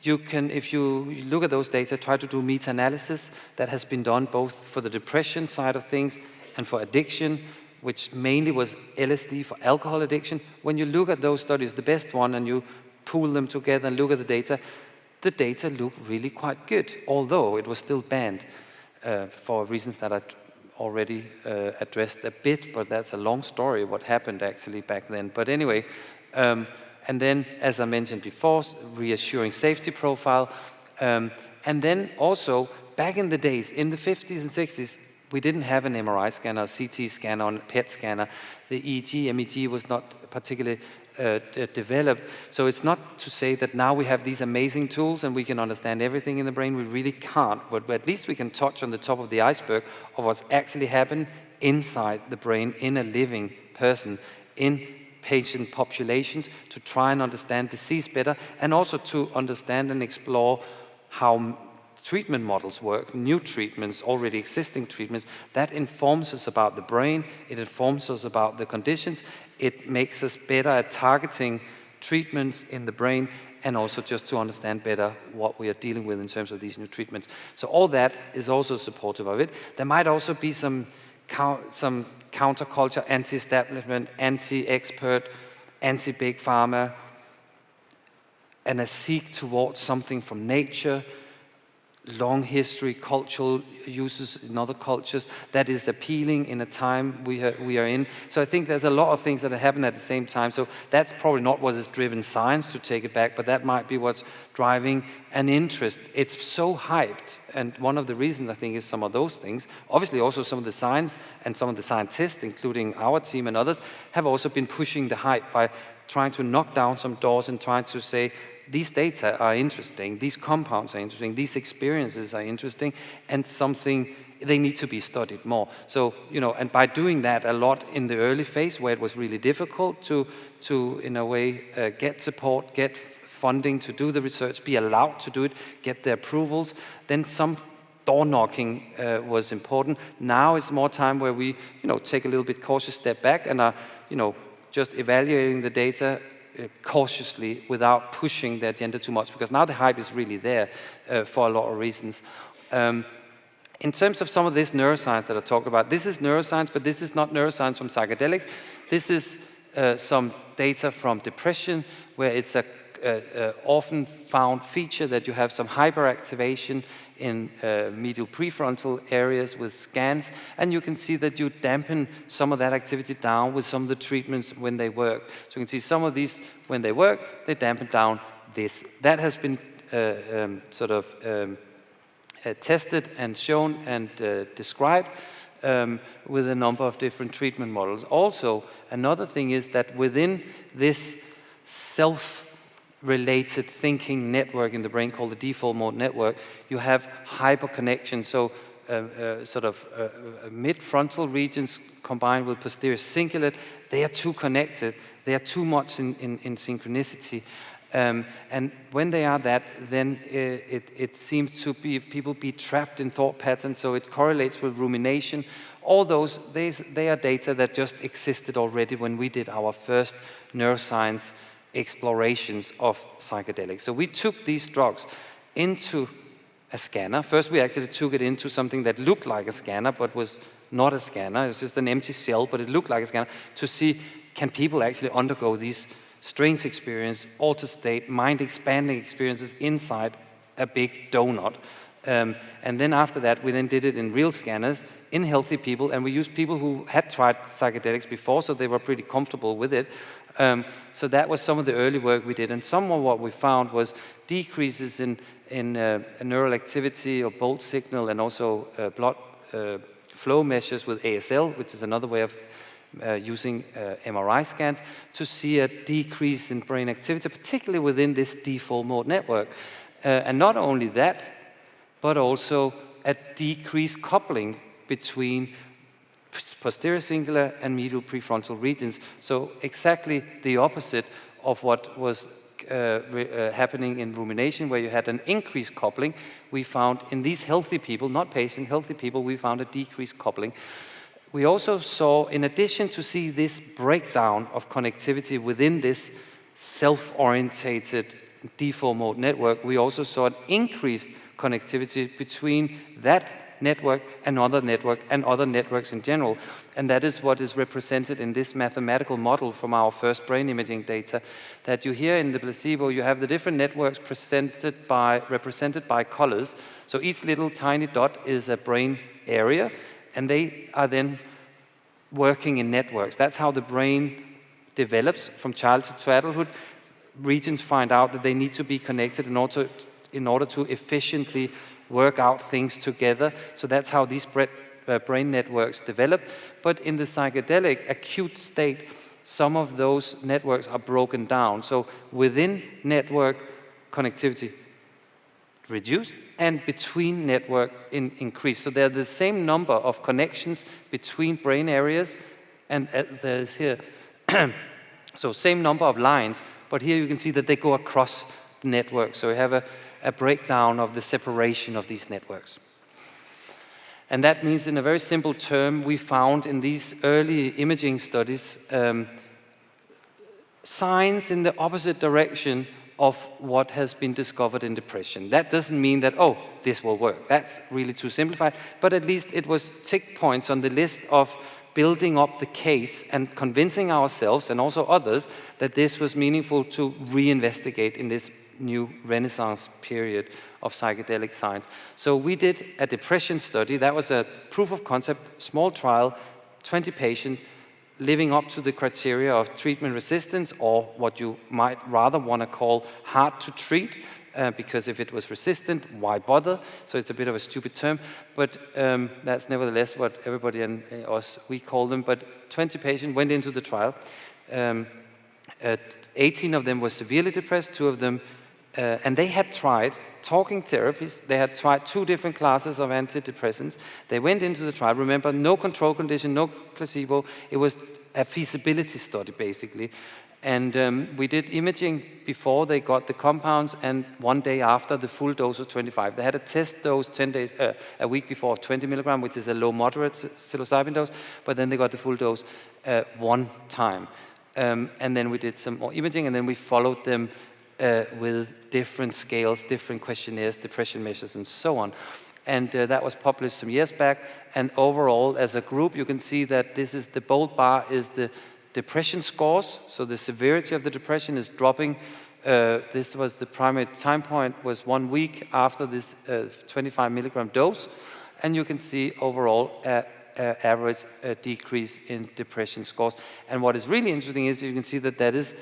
You can, if you look at those data, try to do meta-analysis that has been done both for the depression side of things and for addiction, which mainly was LSD for alcohol addiction. When you look at those studies, the best one, and you pool them together and look at the data look really quite good, although it was still banned for reasons that I already addressed a bit, but that's a long story, what happened actually back then. But anyway, and then, as I mentioned before, reassuring safety profile. And then also, back in the days, in the 50s and 60s, we didn't have an MRI scanner, CT scanner, or PET scanner. The EEG, MEG was not particularly developed. So it's not to say that now we have these amazing tools and we can understand everything in the brain. We really can't, but at least we can touch on the top of the iceberg of what's actually happened inside the brain in a living person, in patient populations, to try and understand disease better, and also to understand and explore how treatment models work, new treatments, already existing treatments. That informs us about the brain, it informs us about the conditions, it makes us better at targeting treatments in the brain, and also just to understand better what we are dealing with in terms of these new treatments. So all that is also supportive of it. There might also be some counterculture, anti-establishment, anti-expert, anti-big pharma, and a seek towards something from nature, long history, cultural uses in other cultures that is appealing in a time we are in. So I think there's a lot of things that happen at the same time. So that's probably not what has driven science to take it back, but that might be what's driving an interest. It's so hyped, and one of the reasons I think is some of those things. Obviously also some of the science and some of the scientists, including our team and others, have also been pushing the hype by trying to knock down some doors and trying to say, these data are interesting, these compounds are interesting, these experiences are interesting, and something, they need to be studied more. So, you know, and by doing that a lot in the early phase where it was really difficult to in a way, get support, get funding to do the research, be allowed to do it, get the approvals, then some door knocking was important. Now it's more time where we, you know, take a little bit cautious step back and are, you know, just evaluating the data cautiously without pushing the agenda too much, because now the hype is really there for a lot of reasons. In terms of some of this neuroscience that I talked about, this is neuroscience, but this is not neuroscience from psychedelics. This is some data from depression, where it's a often found feature that you have some hyperactivation in medial prefrontal areas with scans, and you can see that you dampen some of that activity down with some of the treatments when they work. So you can see some of these, when they work, they dampen down this. That has been tested and shown and described with a number of different treatment models. Also, another thing is that within this self-related thinking network in the brain called the default mode network, you have hyperconnection. So mid-frontal regions combined with posterior cingulate, they are too connected. They are too much in synchronicity. And when they are that, then it seems to be people be trapped in thought patterns, so it correlates with rumination. All those, they are data that just existed already when we did our first neuroscience explorations of psychedelics. So we took these drugs into a scanner. First, we actually took it into something that looked like a scanner, but was not a scanner. It was just an empty cell, but it looked like a scanner, to see, can people actually undergo these strange experience, altered state, mind-expanding experiences inside a big donut. And then after that, we then did it in real scanners, in healthy people, and we used people who had tried psychedelics before, so they were pretty comfortable with it. So that was some of the early work we did, and some of what we found was decreases in neural activity or bolt signal, and also blood flow measures with ASL, which is another way of using MRI scans, to see a decrease in brain activity, particularly within this default mode network. And not only that, but also a decreased coupling between posterior cingulate and medial prefrontal regions. So exactly the opposite of what was happening in rumination, where you had an increased coupling. We found in these healthy people, not patients, healthy people, we found a decreased coupling, we also saw, in addition to see this breakdown of connectivity within this self-orientated default mode network, we also saw an increased connectivity between that network and other networks in general. And that is what is represented in this mathematical model from our first brain imaging data, that you hear in the placebo, you have the different networks represented by colors. So each little tiny dot is a brain area, and they are then working in networks. That's how the brain develops from childhood to adulthood. Regions find out that they need to be connected in order to efficiently work out things together. So that's how these brain networks develop. But in the psychedelic acute state, some of those networks are broken down. So within network connectivity reduced, and between network increased. So they're the same number of connections between brain areas, and there's here, so same number of lines, but here you can see that they go across the network. So we have a breakdown of the separation of these networks. And that means, in a very simple term, we found in these early imaging studies signs in the opposite direction of what has been discovered in depression. That doesn't mean that, oh, this will work. That's really too simplified. But at least it was tick points on the list of building up the case and convincing ourselves and also others that this was meaningful to reinvestigate in this new Renaissance period of psychedelic science. So we did a depression study. That was a proof of concept, small trial, 20 patients, living up to the criteria of treatment resistance, or what you might rather want to call hard to treat, because if it was resistant, why bother? So it's a bit of a stupid term, but that's nevertheless what everybody and us, we call them. But 20 patients went into the trial. 18 of them were severely depressed, 2 of them, and they had tried talking therapies. They had tried 2 different classes of antidepressants. They went into the trial. Remember, no control condition, no placebo. It was a feasibility study, basically. And we did imaging before they got the compounds, and 1 day after, the full dose of 25. They had a test dose 10 days, a week before, of 20 milligram, which is a low-moderate psilocybin dose, but then they got the full dose 1 time. And then we did some more imaging, and then we followed them with different scales, different questionnaires, depression measures, and so on. And that was published some years back. And overall, as a group, you can see that this is the bold bar is the depression scores. So the severity of the depression is dropping. This was the primary time point, was 1 week after this 25 milligram dose. And you can see overall average decrease in depression scores. And what is really interesting is you can see that that is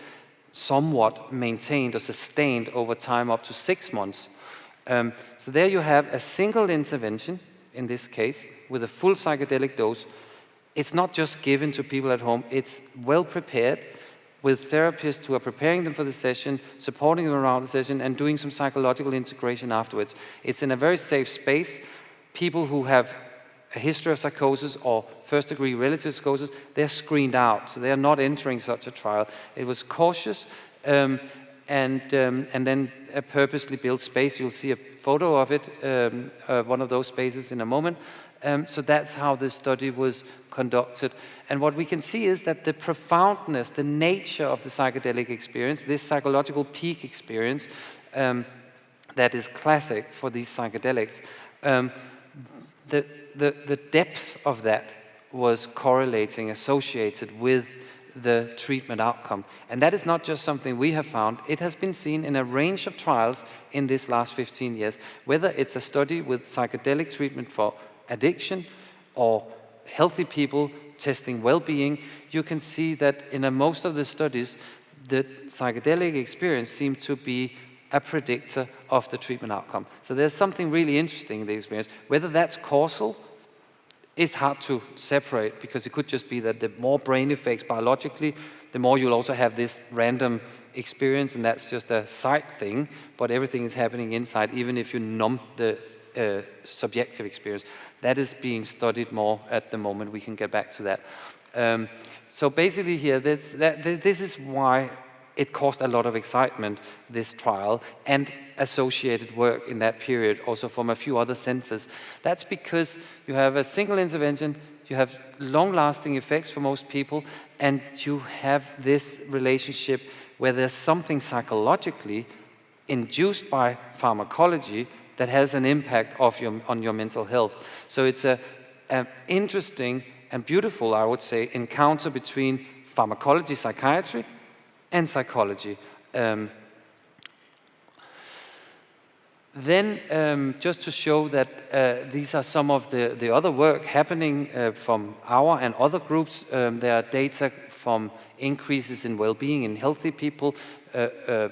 somewhat maintained or sustained over time up to 6 months. So there you have a single intervention, in this case, with a full psychedelic dose. It's not just given to people at home, it's well prepared with therapists who are preparing them for the session, supporting them around the session, and doing some psychological integration afterwards. It's in a very safe space. People who have a history of psychosis or first-degree relative psychosis, they're screened out, so they're not entering such a trial. It was cautious, and then a purposely built space. You'll see a photo of it, one of those spaces in a moment. So that's how this study was conducted. And what we can see is that the profoundness, the nature of the psychedelic experience, this psychological peak experience that is classic for these psychedelics, the depth of that was correlating, associated with the treatment outcome. And that is not just something we have found. It has been seen in a range of trials in this last 15 years, whether it's a study with psychedelic treatment for addiction or healthy people testing well-being. You can see that in most of the studies, the psychedelic experience seemed to be a predictor of the treatment outcome. So there's something really interesting in the experience. Whether that's causal, it's hard to separate, because it could just be that the more brain effects biologically, the more you'll also have this random experience, and that's just a side thing, but everything is happening inside, even if you numb the subjective experience. That is being studied more at the moment. We can get back to that. So basically here, this is why it caused a lot of excitement, this trial, and associated work in that period, also from a few other centers. That's because you have a single intervention, you have long-lasting effects for most people, and you have this relationship where there's something psychologically induced by pharmacology that has an impact on your mental health. So it's an interesting and beautiful, I would say, encounter between pharmacology, psychiatry, and psychology. Then, just to show that these are some of the other work happening from our and other groups, there are data from increases in well-being in healthy people,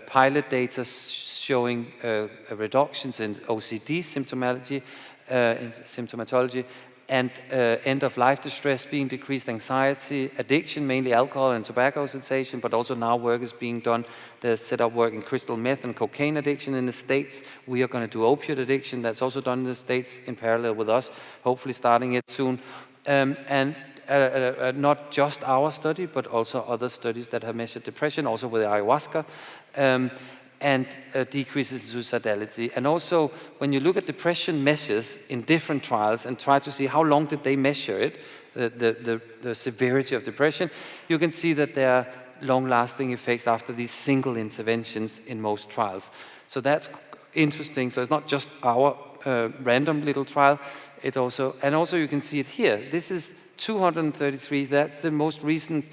pilot data showing reductions in OCD symptomatology, and end-of-life distress being decreased, anxiety, addiction, mainly alcohol and tobacco cessation, but also now work is being done. There's set up work in crystal meth and cocaine addiction in the States. We are going to do opiate addiction. That's also done in the States in parallel with us, hopefully starting it soon. And not just our study, but also other studies that have measured depression, also with ayahuasca. And decreases in suicidality. And also, when you look at depression measures in different trials and try to see how long did they measure it, the severity of depression, you can see that there are long-lasting effects after these single interventions in most trials. So that's interesting. So it's not just our random little trial. And also you can see it here. This is 233. That's the most recent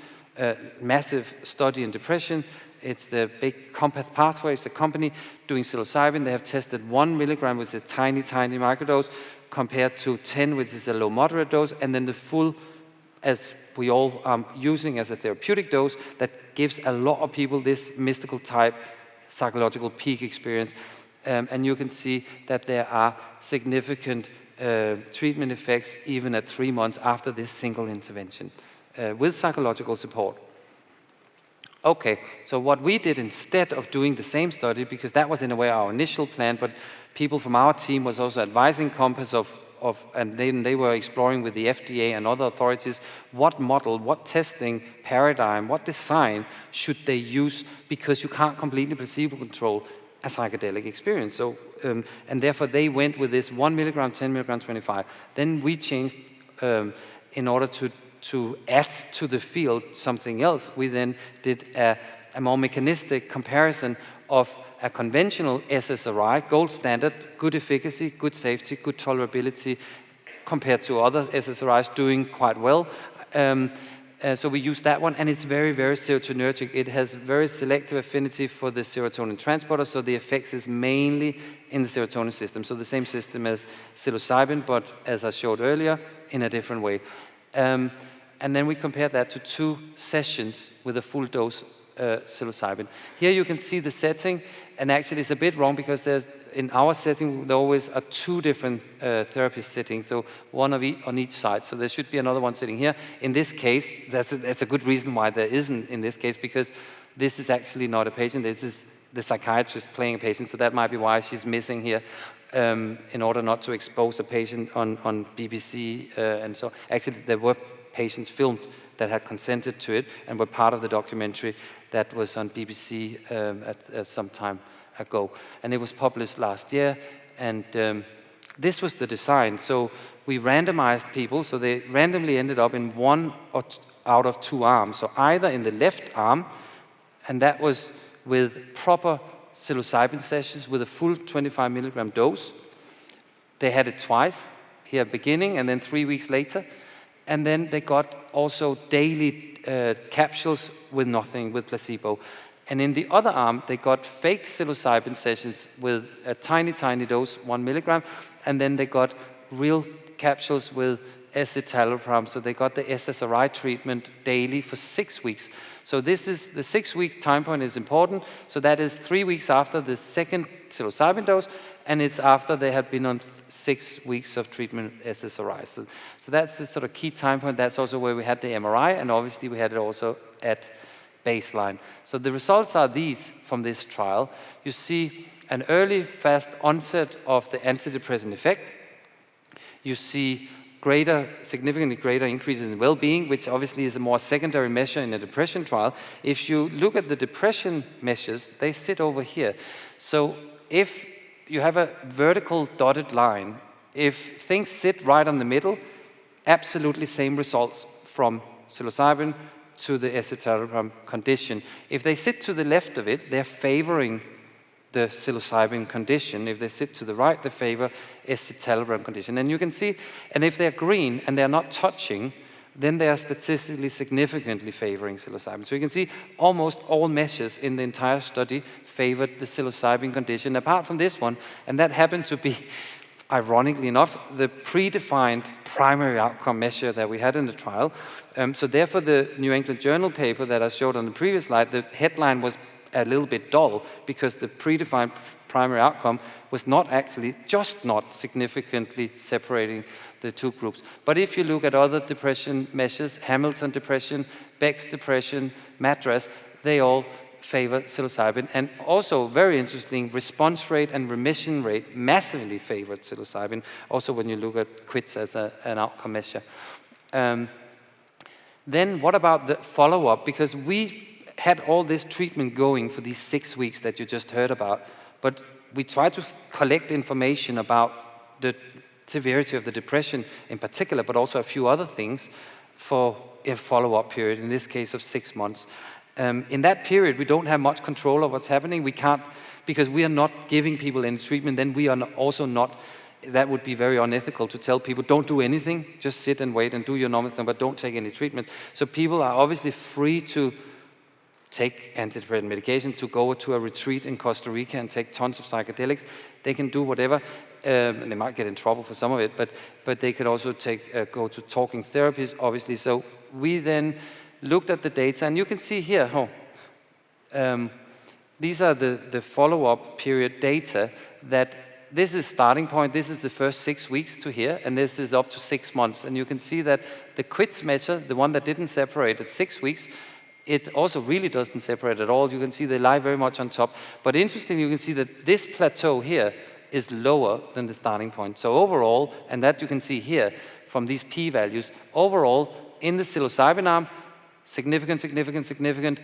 massive study in depression. It's the big Compass Pathways, the company doing psilocybin. They have tested 1 milligram, which is a tiny, tiny microdose, compared to 10, which is a low moderate dose, and then the full, as we all are using as a therapeutic dose, that gives a lot of people this mystical type psychological peak experience. And you can see that there are significant treatment effects even at 3 months after this single intervention with psychological support. Okay, so what we did instead of doing the same study, because that was in a way our initial plan, but people from our team was also advising Compass and then they were exploring with the FDA and other authorities what model, what testing paradigm, what design should they use, because you can't completely placebo control a psychedelic experience. So, and therefore they went with this 1 milligram, 10 milligram, 25. Then we changed in order to add to the field something else. We then did a more mechanistic comparison of a conventional SSRI, gold standard, good efficacy, good safety, good tolerability, compared to other SSRIs doing quite well. So we use that one, and it's very, very serotonergic. It has very selective affinity for the serotonin transporter, so the effects is mainly in the serotonin system. So the same system as psilocybin, but as I showed earlier, in a different way. And then we compared that to 2 sessions with a full dose psilocybin. Here you can see the setting, and actually it's a bit wrong because in our setting there always are 2 different therapists sitting, so one on each side. So there should be another one sitting here. In this case, that's a good reason why there isn't in this case, because this is actually not a patient. This is the psychiatrist playing a patient, so that might be why she's missing here. In order not to expose a patient on BBC and so. Actually, there were patients filmed that had consented to it and were part of the documentary that was on BBC at some time ago. And it was published last year, and this was the design. So we randomized people, so they randomly ended up in 1 out of 2 arms. So either in the left arm, and that was with proper psilocybin sessions with a full 25 milligram dose. They had it twice, here beginning and then 3 weeks later. And then they got also daily capsules with nothing, with placebo. And in the other arm, they got fake psilocybin sessions with a tiny, tiny dose, 1 milligram. And then they got real capsules with escitalopram. So they got the SSRI treatment daily for 6 weeks. So this is the 6-week time point is important. So that is 3 weeks after the second psilocybin dose, and it's after they had been on 6 weeks of treatment with SSRI. So that's the sort of key time point. That's also where we had the MRI, and obviously we had it also at baseline. So the results are these from this trial. You see an early, fast onset of the antidepressant effect. You see significantly greater increases in well-being, which obviously is a more secondary measure in a depression trial. If you look at the depression measures, they sit over here. So if you have a vertical dotted line, if things sit right on the middle, absolutely same results from psilocybin to the escitalopram condition. If they sit to the left of it, they're favoring the psilocybin condition. If they sit to the right, they favor escitalopram condition. And you can see, and if they're green and they're not touching, then they are statistically significantly favoring psilocybin. So you can see almost all measures in the entire study favored the psilocybin condition, apart from this one, and that happened to be, ironically enough, the predefined primary outcome measure that we had in the trial. So therefore, the New England Journal paper that I showed on the previous slide, the headline was a little bit dull because the predefined primary outcome was not actually, just not significantly separating the two groups. But if you look at other depression measures, Hamilton depression, Beck's depression, MADRS, they all favor psilocybin. And also, very interesting, response rate and remission rate massively favored psilocybin, also when you look at quits as an outcome measure. Then what about the follow-up? Because we had all this treatment going for these 6 weeks that you just heard about, but we tried to collect information about the severity of the depression in particular, but also a few other things for a follow-up period, in this case of 6 months. In that period, we don't have much control of what's happening. We can't, because we are not giving people any treatment, then we are also not, that would be very unethical to tell people, don't do anything, just sit and wait and do your normal thing, but don't take any treatment. So people are obviously free to take antidepressant medication, to go to a retreat in Costa Rica and take tons of psychedelics. They can do whatever. And they might get in trouble for some of it, but they could also go to talking therapies, obviously. So we then looked at the data, and you can see here, these are the follow-up period data that this is starting point, this is the first 6 weeks to here, and this is up to 6 months. And you can see that the quits measure, the one that didn't separate at 6 weeks, it also really doesn't separate at all. You can see they lie very much on top. But interestingly, you can see that this plateau here is lower than the starting point. So overall, and that you can see here from these p-values, overall, in the psilocybin arm, significant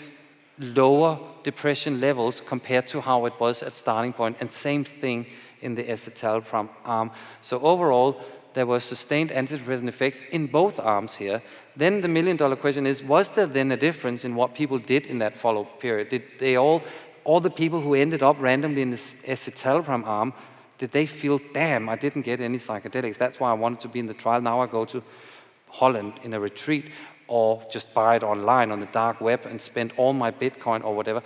lower depression levels compared to how it was at starting point, and same thing in the escitalopram arm. So overall, there were sustained antidepressant effects in both arms here. Then the million-dollar question is, was there then a difference in what people did in that follow-up period? Did they all the people who ended up randomly in the escitalopram arm, did they feel, damn, I didn't get any psychedelics, that's why I wanted to be in the trial, now I go to Holland in a retreat, or just buy it online on the dark web and spend all my Bitcoin or whatever.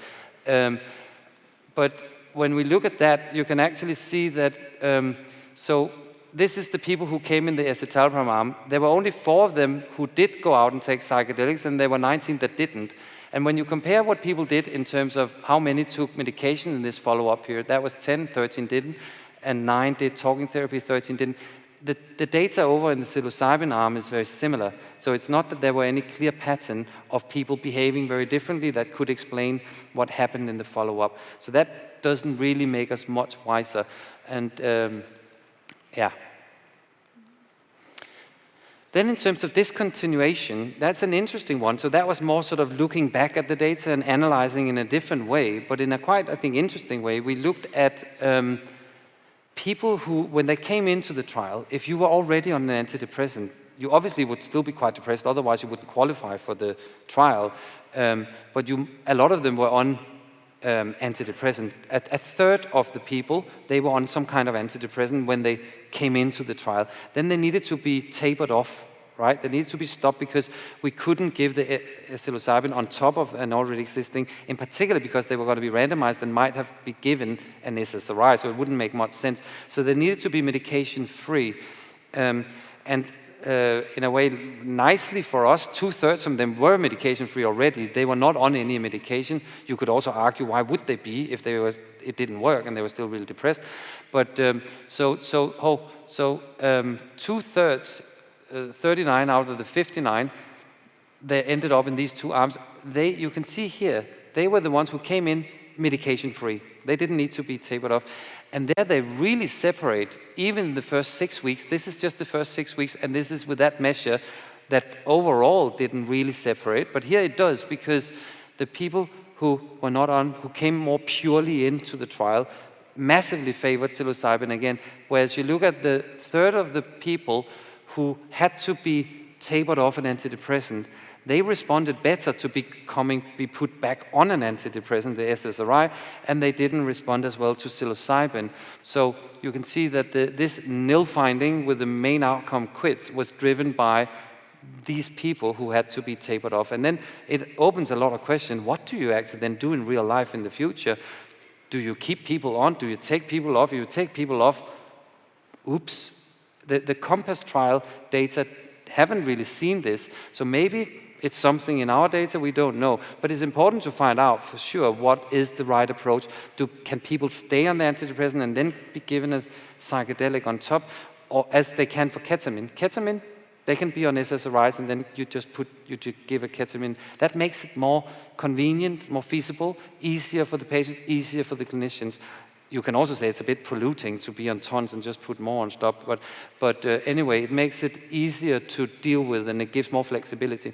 But when we look at that, you can actually see that, so this is the people who came in the escitalopram arm. There were only 4 of them who did go out and take psychedelics, and there were 19 that didn't. And when you compare what people did in terms of how many took medication in this follow-up period, that was 10, 13 didn't, and 9 did talking therapy, 13 didn't. The data over in the psilocybin arm is very similar. So it's not that there were any clear pattern of people behaving very differently that could explain what happened in the follow-up. So that doesn't really make us much wiser. And yeah. Then in terms of discontinuation, that's an interesting one. So that was more sort of looking back at the data and analyzing in a different way, but in a quite, I think, interesting way. We looked at people who, when they came into the trial, if you were already on an antidepressant, you obviously would still be quite depressed, otherwise you wouldn't qualify for the trial. But a lot of them were on antidepressant. A third of the people, they were on some kind of antidepressant when they came into the trial. Then they needed to be tapered off, right? They needed to be stopped because we couldn't give the psilocybin on top of an already existing, in particular because they were going to be randomized and might have been given an SSRI, so it wouldn't make much sense. So they needed to be medication-free. And in a way, nicely for us, 2/3 of them were medication-free already. They were not on any medication. You could also argue, why would they be if they were, it didn't work and they were still really depressed? But 2/3, 39 out of the 59, they ended up in these 2 arms. You can see here, they were the ones who came in medication-free. They didn't need to be tapered off. And there they really separate, even in the first 6 weeks. This is just the first 6 weeks, and this is with that measure that overall didn't really separate. But here it does, because the people who were not on, who came more purely into the trial, massively favored psilocybin again. Whereas you look at the third of the people who had to be tapered off an antidepressant, they responded better to be put back on an antidepressant, the SSRI, and they didn't respond as well to psilocybin. So you can see that this nil finding with the main outcome quits was driven by these people who had to be tapered off. And then it opens a lot of questions. What do you actually then do in real life in the future? Do you keep people on? Do you take people off? If you take people off, oops. The COMPASS trial data haven't really seen this. So maybe it's something in our data we don't know. But it's important to find out for sure what is the right approach. Can people stay on the antidepressant and then be given a psychedelic on top? Or as they can for ketamine. Ketamine, they can be on SSRIs and then you just give a ketamine. That makes it more convenient, more feasible, easier for the patients, easier for the clinicians. You can also say it's a bit polluting to be on tons and just put more on top. But anyway, it makes it easier to deal with and it gives more flexibility.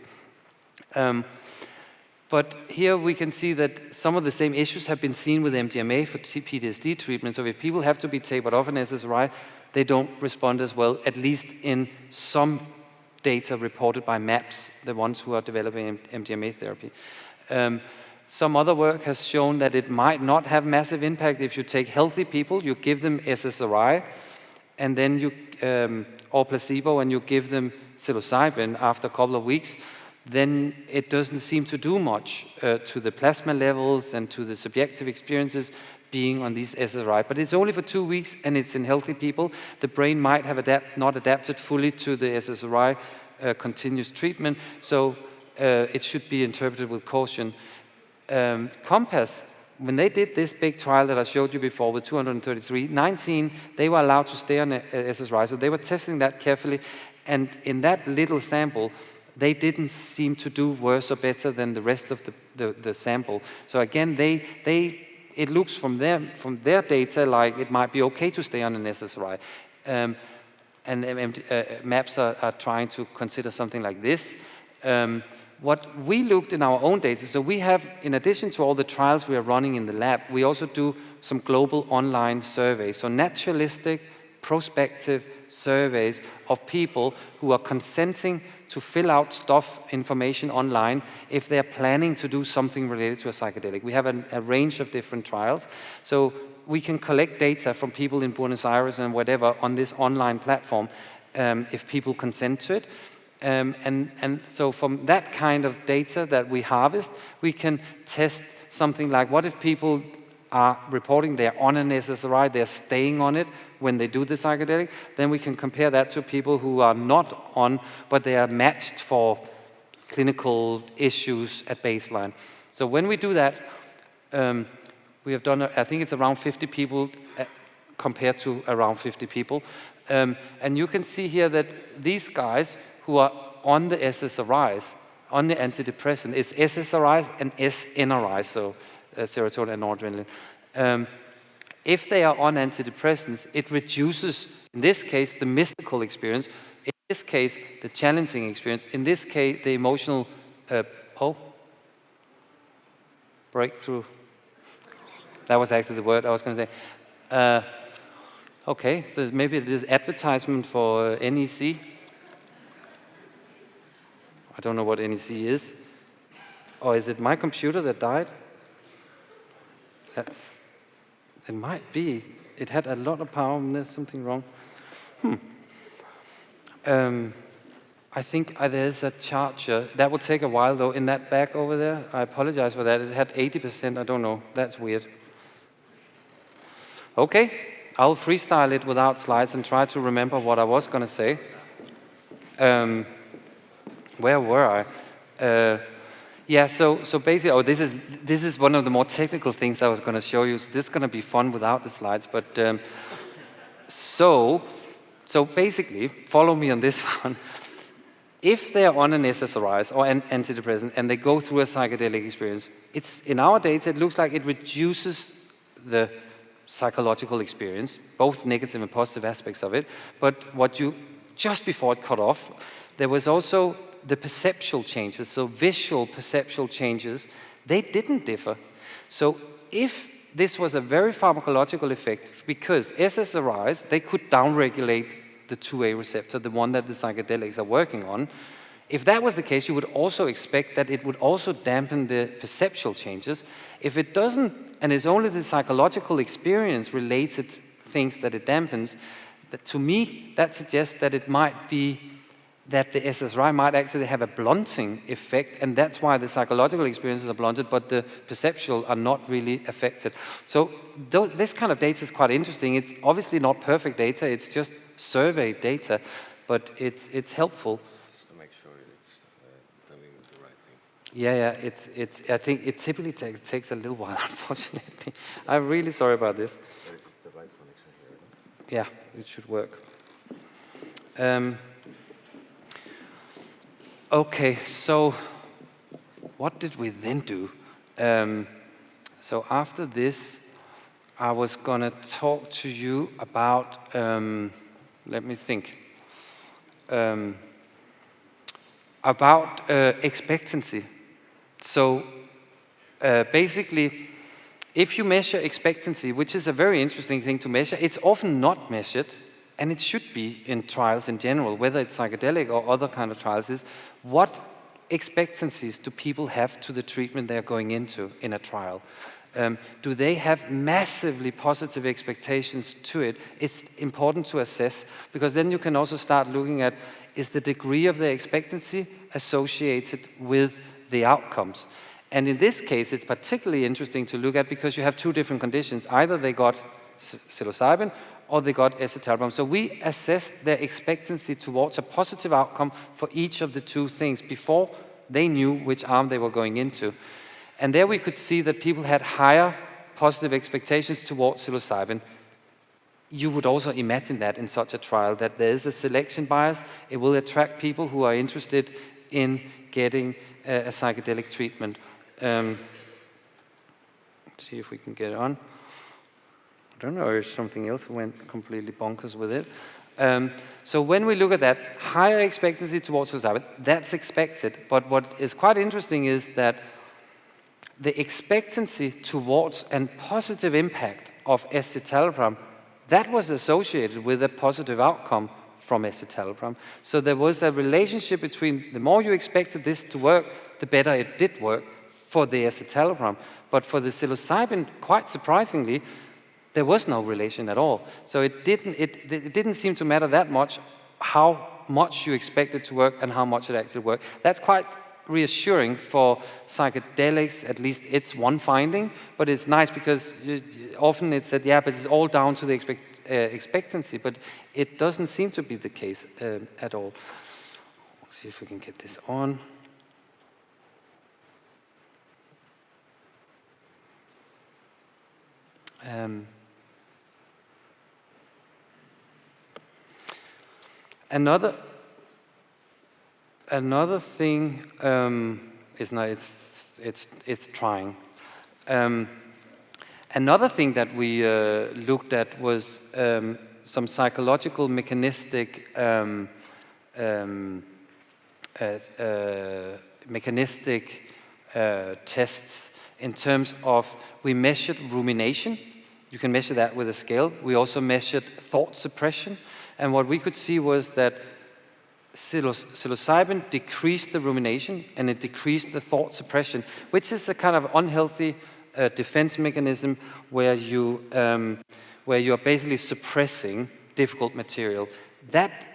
But here we can see that some of the same issues have been seen with MDMA for PTSD treatment. So if people have to be tapered off an SSRI, they don't respond as well, at least in some data reported by MAPS, the ones who are developing MDMA therapy. Some other work has shown that it might not have massive impact if you take healthy people, you give them SSRI, and then or placebo, and you give them psilocybin after a couple of weeks, then it doesn't seem to do much to the plasma levels and to the subjective experiences being on these SSRI. But it's only for 2 weeks, and it's in healthy people. The brain might have not adapted fully to the SSRI continuous treatment, so it should be interpreted with caution. COMPASS, when they did this big trial that I showed you before with 233, 19, they were allowed to stay on SSRI, so they were testing that carefully, and in that little sample, they didn't seem to do worse or better than the rest of the sample. So again, it looks from their data like it might be okay to stay on an SSRI. And MAPS are trying to consider something like this. What we looked in our own data, so we have, in addition to all the trials we are running in the lab, we also do some global online surveys. So naturalistic, prospective surveys of people who are consenting to fill out information online if they're planning to do something related to a psychedelic. We have a range of different trials. So we can collect data from people in Buenos Aires and whatever on this online platform if people consent to it. And so from that kind of data that we harvest, we can test something like, what if people are reporting they're on an SSRI, they're staying on it when they do the psychedelic? Then we can compare that to people who are not on, but they are matched for clinical issues at baseline. So when we do that, we have done, I think it's around 50 people compared to around 50 people. And you can see here that these guys who are on the SSRIs, on the antidepressant, is SSRIs and SNRIs, so serotonin and noradrenaline. If they are on antidepressants, it reduces, in this case, the mystical experience, in this case, the challenging experience, in this case, the emotional, breakthrough. That was actually the word I was going to say. Okay, so maybe this advertisement for NEC. I don't know what NEC is. Or is it my computer that died? It might be. It had a lot of power and there's something wrong. I think there's a charger. That would take a while though, in that bag over there. I apologize for that. It had 80%, I don't know. That's weird. Okay, I'll freestyle it without slides and try to remember what I was going to say. Where were I? Yeah, so basically, this is one of the more technical things I was going to show you. So this is going to be fun without the slides, but so basically, follow me on this one. If they're on an SSRIs or an antidepressant and they go through a psychedelic experience, in our data, it looks like it reduces the psychological experience, both negative and positive aspects of it. But just before it cut off, there was also the perceptual changes, so visual perceptual changes, they didn't differ. So if this was a very pharmacological effect, because SSRIs, they could downregulate the 2A receptor, the one that the psychedelics are working on. If that was the case, you would also expect that it would also dampen the perceptual changes. If it doesn't, and it's only the psychological experience-related things that it dampens, that to me, that suggests that it might be that the SSRI might actually have a blunting effect, and that's why the psychological experiences are blunted, but the perceptual are not really affected. So this kind of data is quite interesting. It's obviously not perfect data, it's just survey data, but it's helpful. Just to make sure it's doing the right thing. Yeah, I think it typically takes a little while, unfortunately. I'm really sorry about this. But it's the right connection here. Yeah, it should work. Okay, so what did we then do? So after this, I was gonna talk to you about, let me think, about expectancy. So basically, if you measure expectancy, which is a very interesting thing to measure, it's often not measured, and it should be in trials in general, whether it's psychedelic or other kind of trials, is what expectancies do people have to the treatment they're going into in a trial? Do they have massively positive expectations to it? It's important to assess, because then you can also start looking at, is the degree of the expectancy associated with the outcomes? And in this case, it's particularly interesting to look at because you have two different conditions. Either they got psilocybin or they got escitalopram. So we assessed their expectancy towards a positive outcome for each of the two things before they knew which arm they were going into. And there we could see that people had higher positive expectations towards psilocybin. You would also imagine that in such a trial, that there is a selection bias. It will attract people who are interested in getting a psychedelic treatment. Let's see if we can get it on. I don't know if something else went completely bonkers with it. So when we look at that, higher expectancy towards psilocybin, that's expected. But what is quite interesting is that the expectancy towards a positive impact of escitalopram, that was associated with a positive outcome from escitalopram. So there was a relationship between the more you expected this to work, the better it did work for the escitalopram. But for the psilocybin, quite surprisingly, there was no relation at all. So it didn't seem to matter that much how much you expected to work and how much it actually worked. That's quite reassuring for psychedelics. At least it's one finding, but it's nice because often it's said, yeah, but it's all down to the expectancy, but it doesn't seem to be the case at all. Let's see if we can get this on. Another thing is now it's trying. Another thing that we looked at was some psychological mechanistic tests in terms of, we measured rumination. You can measure that with a scale. We also measured thought suppression. And what we could see was that psilocybin decreased the rumination and it decreased the thought suppression, which is a kind of unhealthy defense mechanism where you are basically suppressing difficult material. That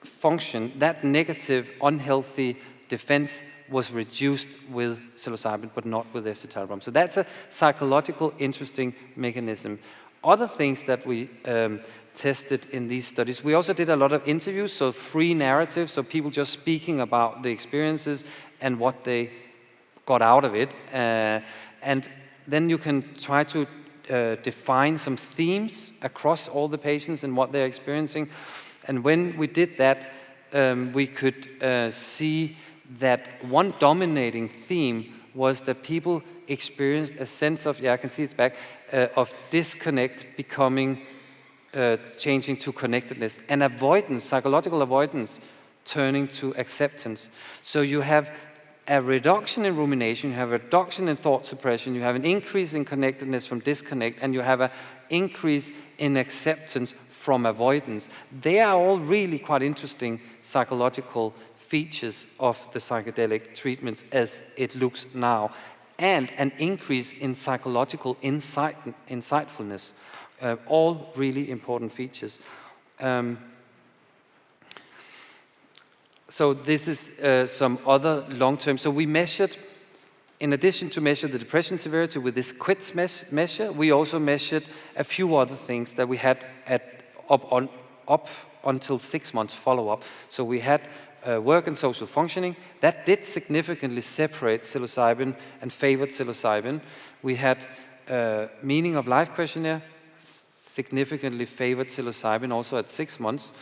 function, that negative, unhealthy defense was reduced with psilocybin, but not with escitalopram. So that's a psychological interesting mechanism. Other things that we tested in these studies, we also did a lot of interviews, so free narratives, so people just speaking about the experiences and what they got out of it. And then you can try to define some themes across all the patients and what they're experiencing. And when we did that, we could see that one dominating theme was that people experienced a sense of, yeah, I can see it's back, of disconnect becoming, changing to connectedness, and avoidance, psychological avoidance, turning to acceptance. So you have a reduction in rumination, you have a reduction in thought suppression, you have an increase in connectedness from disconnect, and you have an increase in acceptance from avoidance. They are all really quite interesting psychological features of the psychedelic treatments as it looks now, and an increase in psychological insightfulness. All really important features. So this is some other long-term. So we measured, in addition to measure the depression severity with this QIDS measure, we also measured a few other things that we had up until 6 months follow-up. So we had work and social functioning. That did significantly separate psilocybin and favored psilocybin. We had meaning of life questionnaire, significantly favored psilocybin also at 6 months.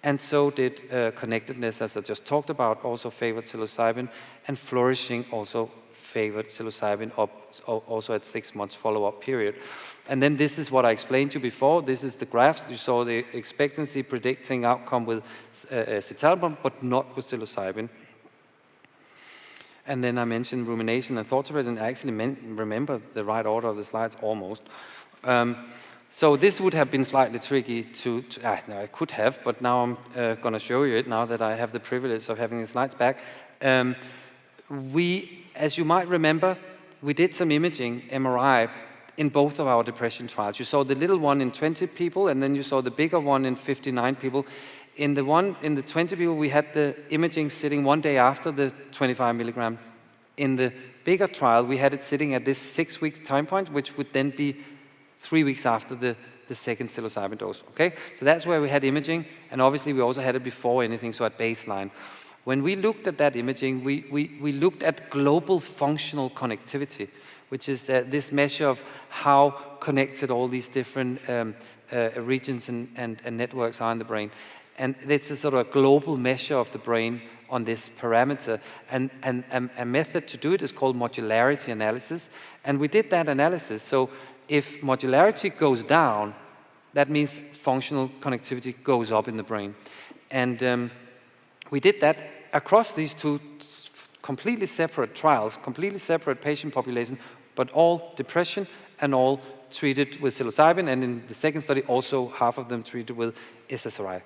And so did connectedness, as I just talked about, also favored psilocybin, and flourishing also favored psilocybin also at 6 months follow-up period. And then this is what I explained to you before. This is the graphs. You saw the expectancy predicting outcome with citalopram, but not with psilocybin. And then I mentioned rumination and thought suppression. I actually remember the right order of the slides almost. So this would have been slightly tricky no, I could have, but now I'm going to show you it now that I have the privilege of having the slides back. As you might remember, we did some imaging, MRI, in both of our depression trials. You saw the little one in 20 people, and then you saw the bigger one in 59 people. In the 20 people, we had the imaging sitting 1 day after the 25 milligram. In the bigger trial, we had it sitting at this 6-week time point, which would then be 3 weeks after the second psilocybin dose, okay? So that's where we had imaging, and obviously we also had it before anything, so at baseline. When we looked at that imaging, we looked at global functional connectivity, which is this measure of how connected all these different regions and networks are in the brain. And it's a sort of a global measure of the brain on this parameter. And a method to do it is called modularity analysis. And we did that analysis. So if modularity goes down, that means functional connectivity goes up in the brain. And we did that across these two completely separate trials, completely separate patient populations, but all depression and all treated with psilocybin, and in the second study also half of them treated with SSRI.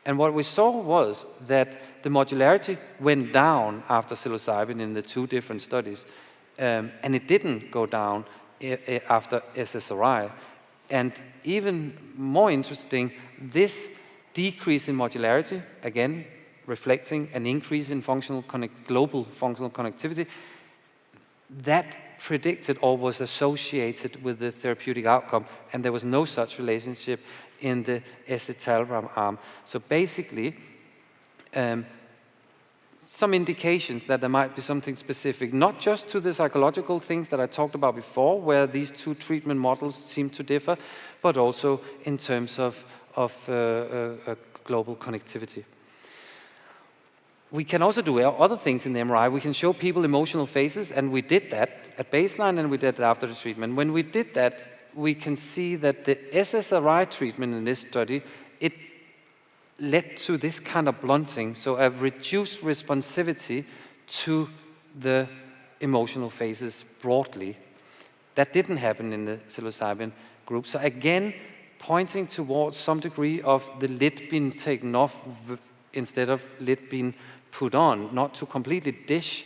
And what we saw was that the modularity went down after psilocybin in the two different studies, and it didn't go down after SSRI. And even more interesting, this decrease in modularity, again, reflecting an increase in global functional connectivity, that predicted or was associated with the therapeutic outcome, and there was no such relationship in the escitalopram arm. So basically, some indications that there might be something specific, not just to the psychological things that I talked about before, where these two treatment models seem to differ, but also in terms of global connectivity. We can also do other things in the MRI. We can show people emotional phases, and we did that at baseline, and we did it after the treatment. When we did that, we can see that the SSRI treatment in this study, it led to this kind of blunting, so a reduced responsivity to the emotional phases broadly. That didn't happen in the psilocybin group. So again, pointing towards some degree of the lid being taken off instead of lid being put on, not to completely ditch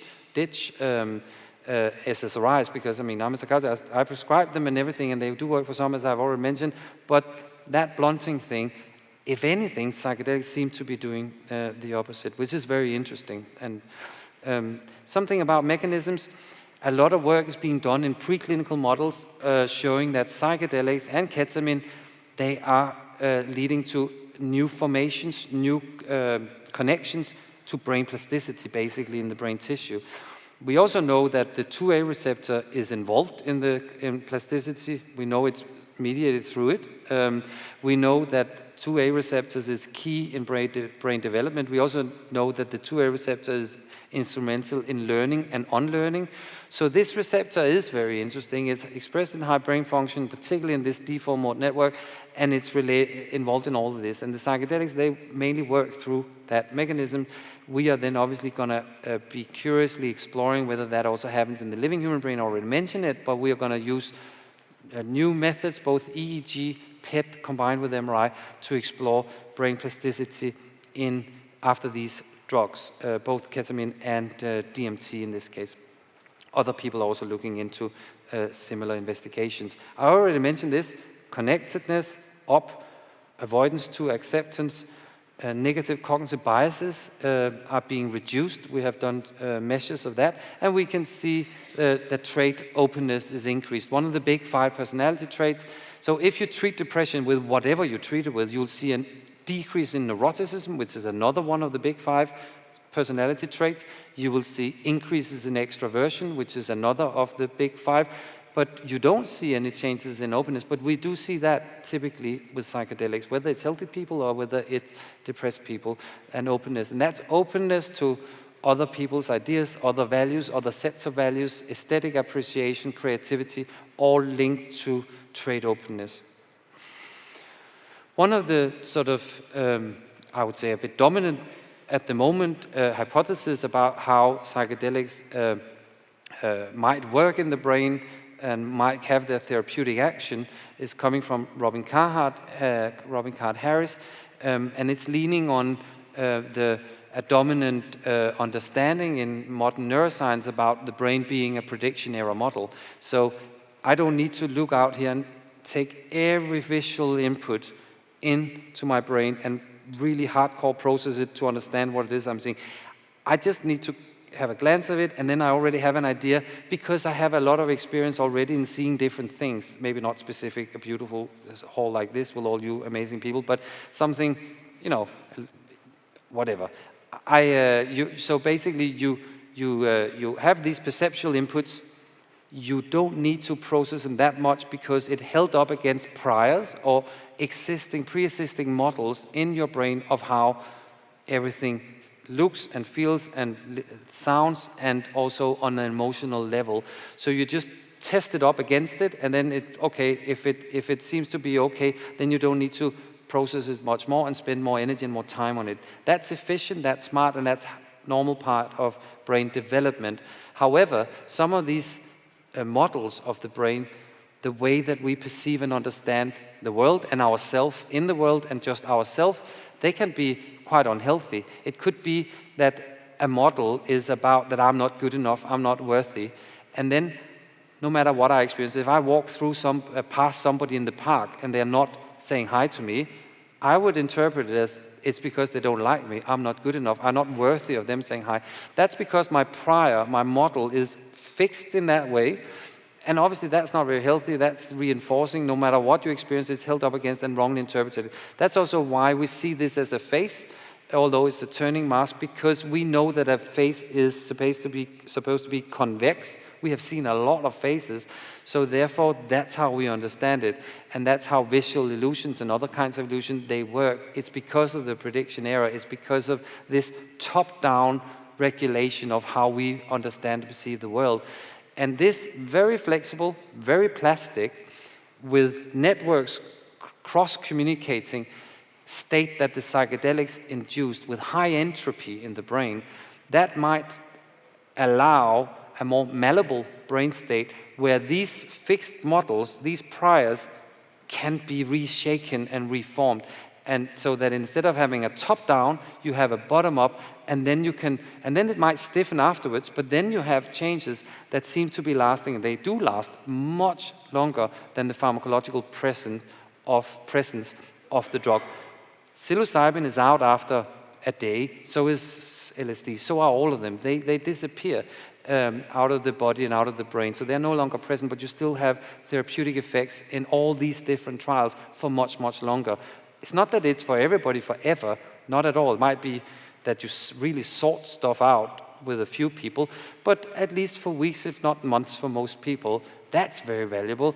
SSRIs, because I mean, I'm a psychiatrist, I prescribe them and everything, and they do work for some, as I've already mentioned, but that blunting thing, if anything, psychedelics seem to be doing the opposite, which is very interesting. And something about mechanisms, a lot of work is being done in preclinical models showing that psychedelics and ketamine, they are leading to new formations, new connections to brain plasticity, basically, in the brain tissue. We also know that the 2A receptor is involved in plasticity. We know it's mediated through it. We know that 2A receptors is key in brain development. We also know that the 2A receptor is instrumental in learning and unlearning. So this receptor is very interesting. It's expressed in high brain function, particularly in this default mode network, and it's really involved in all of this. And the psychedelics, they mainly work through that mechanism. We are then obviously going to be curiously exploring whether that also happens in the living human brain. I already mentioned it, but we are going to use new methods, both EEG, PET combined with MRI to explore brain plasticity after these drugs, both ketamine and DMT in this case. Other people are also looking into similar investigations. I already mentioned this: connectedness up, avoidance to acceptance, negative cognitive biases are being reduced. We have done measures of that, and we can see that trait openness is increased. One of the big 5 personality traits. So if you treat depression with whatever you treat it with, you'll see a decrease in neuroticism, which is another one of the big 5 personality traits. You will see increases in extroversion, which is another of the big 5. But you don't see any changes in openness. But we do see that typically with psychedelics, whether it's healthy people or whether it's depressed people, and openness. And that's openness to other people's ideas, other values, other sets of values, aesthetic appreciation, creativity, all linked to trait openness. One of the sort of, I would say, a bit dominant at the moment hypothesis about how psychedelics might work in the brain and might have their therapeutic action is coming from Robin Carhart-Harris, and it's leaning on a dominant understanding in modern neuroscience about the brain being a prediction error model. So I don't need to look out here and take every visual input into my brain and really hardcore process it to understand what it is I'm seeing. I just need to have a glance of it, and then I already have an idea because I have a lot of experience already in seeing different things. Maybe not specific, a beautiful hall like this with all you amazing people, but something, you know, whatever. So basically, you have these perceptual inputs. You don't need to process them that much because it held up against priors or pre-existing models in your brain of how everything looks and feels and sounds, and also on an emotional level. So you just test it up against it, and then if it seems to be okay, then you don't need to process it much more and spend more energy and more time on it. That's efficient, that's smart, and that's normal part of brain development. However, some of these models of the brain, the way that we perceive and understand the world and ourselves in the world and just ourselves, they can be quite unhealthy. It could be that a model is about that I'm not good enough, I'm not worthy, and then no matter what I experience, if I walk through past somebody in the park and they're not saying hi to me, I would interpret it as it's because they don't like me, I'm not good enough, I'm not worthy of them saying hi. That's because my model is fixed in that way. And obviously that's not very healthy, that's reinforcing. No matter what you experience, it's held up against and wrongly interpreted. That's also why we see this as a face, although it's a turning mask, because we know that a face is supposed to be convex. We have seen a lot of faces, so therefore that's how we understand it. And that's how visual illusions and other kinds of illusions, they work. It's because of the prediction error, it's because of this top-down regulation of how we understand and perceive the world. And this very flexible, very plastic, with networks cross-communicating state that the psychedelics induced with high entropy in the brain, that might allow a more malleable brain state where these fixed models, these priors, can be reshaken and reformed. And so that instead of having a top-down, you have a bottom-up, and then it might stiffen afterwards, but then you have changes that seem to be lasting, and they do last much longer than the pharmacological presence of the drug. Psilocybin is out after a day, so is LSD, so are all of them. They disappear out of the body and out of the brain, so they're no longer present, but you still have therapeutic effects in all these different trials for much, much longer. It's not that it's for everybody forever, not at all. It might be that you really sort stuff out with a few people, but at least for weeks, if not months for most people, that's very valuable.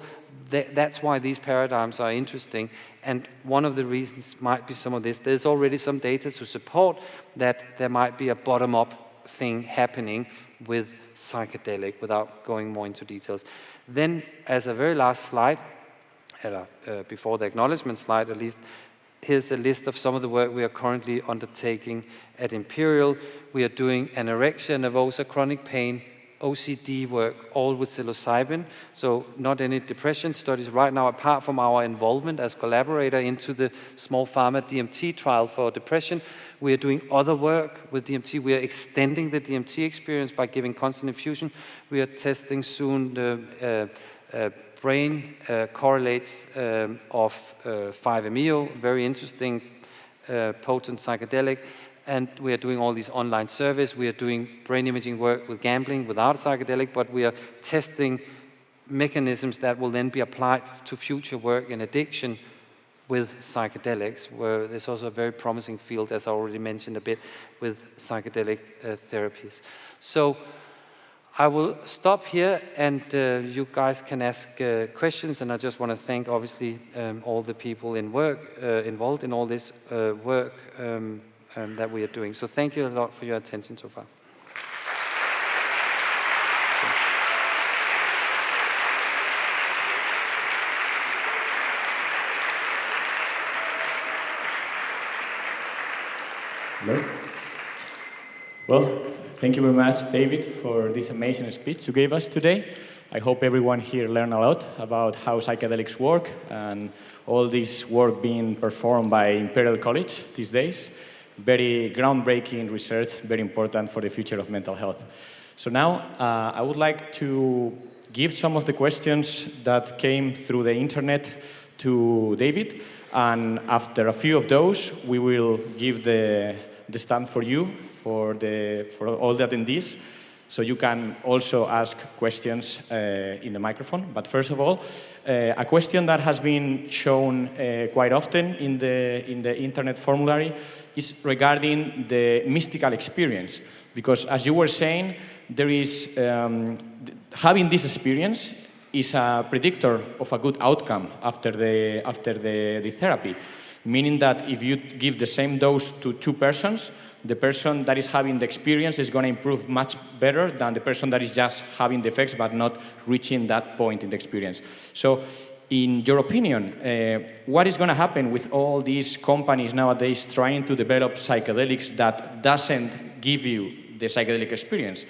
That's why these paradigms are interesting. And one of the reasons might be some of this. There's already some data to support that there might be a bottom-up thing happening with psychedelic, without going more into details. Then, as a very last slide, before the acknowledgement slide at least, here's a list of some of the work we are currently undertaking at Imperial. We are doing anorexia nervosa, chronic pain, OCD work, all with psilocybin. So not any depression studies right now, apart from our involvement as collaborator into the small pharma DMT trial for depression. We are doing other work with DMT. We are extending the DMT experience by giving constant infusion. We are testing soon the brain correlates of 5-MeO, very interesting, potent psychedelic. And we are doing all these online surveys. We are doing brain imaging work with gambling without psychedelic, but we are testing mechanisms that will then be applied to future work in addiction with psychedelics, where there's also a very promising field, as I already mentioned a bit, with psychedelic therapies. So I will stop here, and you guys can ask questions, and I just want to thank, obviously, all the people involved in all this work that we are doing. So thank you a lot for your attention so far. Hello. Well, thank you very much, David, for this amazing speech you gave us today. I hope everyone here learned a lot about how psychedelics work and all this work being performed by Imperial College these days. Very groundbreaking research, very important for the future of mental health. So now I would like to give some of the questions that came through the internet to David, and after a few of those, we will give the stand for you, for all the attendees, so you can also ask questions in the microphone. But first of all, a question that has been shown quite often in the internet formulary is regarding the mystical experience. Because as you were saying, there is having this experience is a predictor of a good outcome after the therapy. Meaning that if you give the same dose to two persons, the person that is having the experience is going to improve much better than the person that is just having the effects but not reaching that point in the experience. So, in your opinion, what is going to happen with all these companies nowadays trying to develop psychedelics that doesn't give you the psychedelic experience?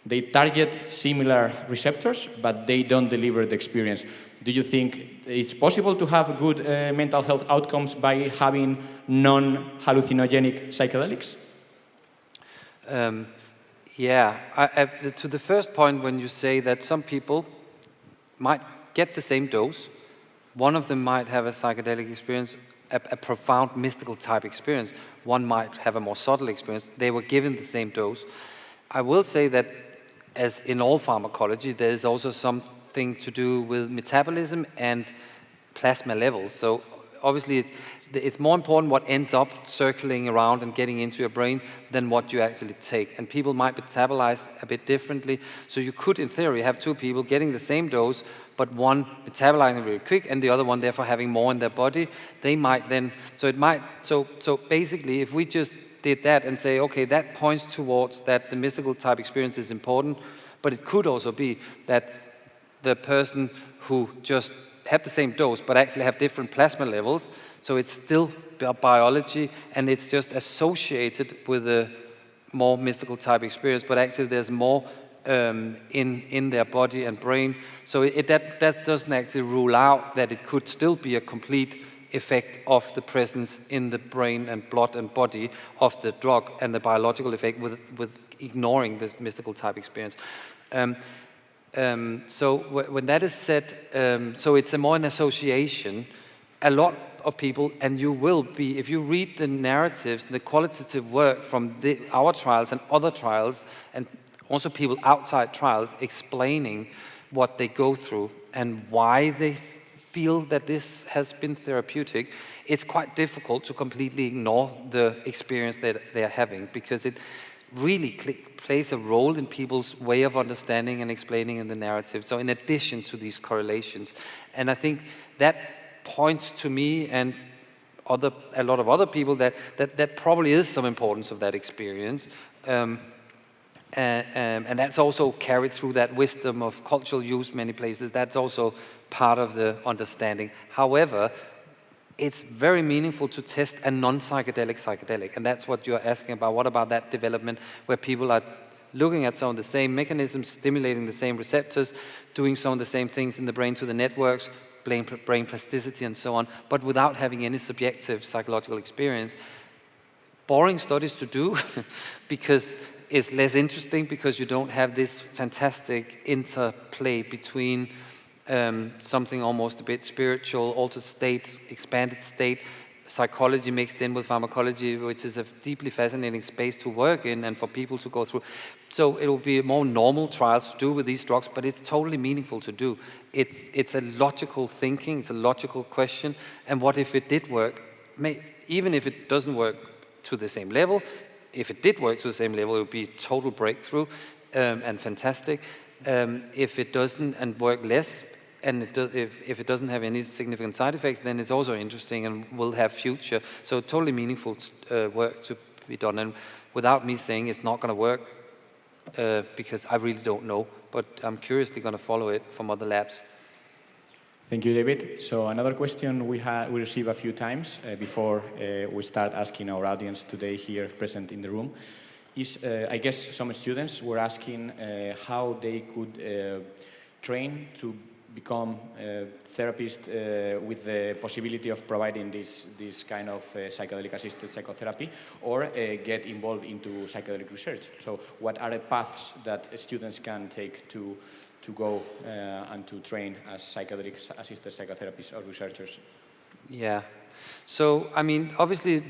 They target similar receptors, but they don't deliver the experience. Do you think it's possible to have good mental health outcomes by having non-hallucinogenic psychedelics? To the first point, when you say that some people might get the same dose, one of them might have a psychedelic experience, a profound mystical type experience, one might have a more subtle experience, they were given the same dose. I will say that, as in all pharmacology, there is also something to do with metabolism and plasma levels. So obviously it's more important what ends up circling around and getting into your brain than what you actually take. And people might metabolize a bit differently. So you could, in theory, have two people getting the same dose, but one metabolizing very quick and the other one therefore having more in their body. They might then, so basically if we just did that and say, okay, that points towards that the mystical type experience is important, but it could also be that the person who just had the same dose but actually have different plasma levels, so it's still biology and it's just associated with a more mystical type experience, but actually there's more in their body and brain. So that doesn't actually rule out that it could still be a complete effect of the presence in the brain and blood and body of the drug and the biological effect with ignoring the mystical type experience. So when that is said, so it's more an association. A lot of people, and you will be, if you read the narratives, the qualitative work from our trials and other trials, and also people outside trials explaining what they go through and why they feel that this has been therapeutic, it's quite difficult to completely ignore the experience that they're having, because it really plays a role in people's way of understanding and explaining in the narrative. So in addition to these correlations, and I think that points to me and a lot of other people that probably is some importance of that experience. And that's also carried through that wisdom of cultural use many places. That's also part of the understanding. However, it's very meaningful to test a non-psychedelic psychedelic, and that's what you're asking about. What about that development where people are looking at some of the same mechanisms, stimulating the same receptors, doing some of the same things in the brain to the networks, brain plasticity and so on, but without having any subjective psychological experience. Boring studies to do because it's less interesting, because you don't have this fantastic interplay between something almost a bit spiritual, altered state, expanded state, psychology mixed in with pharmacology, which is a deeply fascinating space to work in and for people to go through. So it will be more normal trials to do with these drugs, but it's totally meaningful to do. It's a logical thinking, it's a logical question, and what if it did work? Even if it doesn't work to the same level, if it did work to the same level, it would be a total breakthrough and fantastic. If it doesn't and work less, and if it doesn't have any significant side effects, then it's also interesting and will have future. So totally meaningful work to be done. And without me saying it's not going to work, because I really don't know, but I'm curiously going to follow it from other labs. Thank you, David. So another question we received a few times before we start asking our audience today here present in the room is, I guess some students were asking how they could train to become therapists with the possibility of providing this kind of psychedelic-assisted psychotherapy, or get involved into psychedelic research. So what are the paths that students can take to go and to train as psychedelic-assisted psychotherapists or researchers? Yeah. So, I mean, obviously,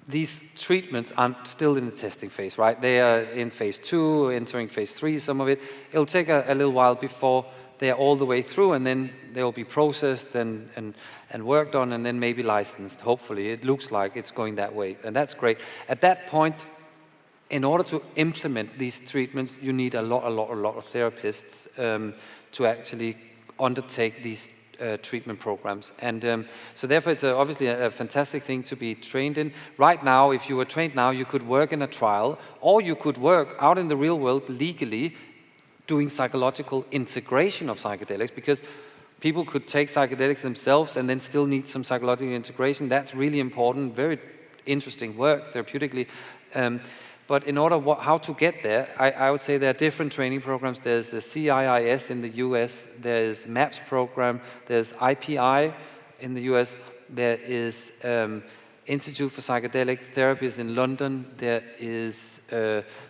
these treatments are still in the testing phase, right? They are in phase 2, entering phase 3, some of it. It'll take a little while before they are all the way through, and then they will be processed and worked on, and then maybe licensed, hopefully. It looks like it's going that way, and that's great. At that point, in order to implement these treatments, you need a lot of therapists to actually undertake these treatment programs. And so therefore it's obviously a fantastic thing to be trained in. Right now, if you were trained now, you could work in a trial, or you could work out in the real world legally doing psychological integration of psychedelics, because people could take psychedelics themselves and then still need some psychological integration. That's really important, very interesting work therapeutically. But in order, how to get there, I would say there are different training programs. There's the CIIS in the US, there's MAPS program, there's IPI in the US, there is Institute for Psychedelic Therapies in London, there is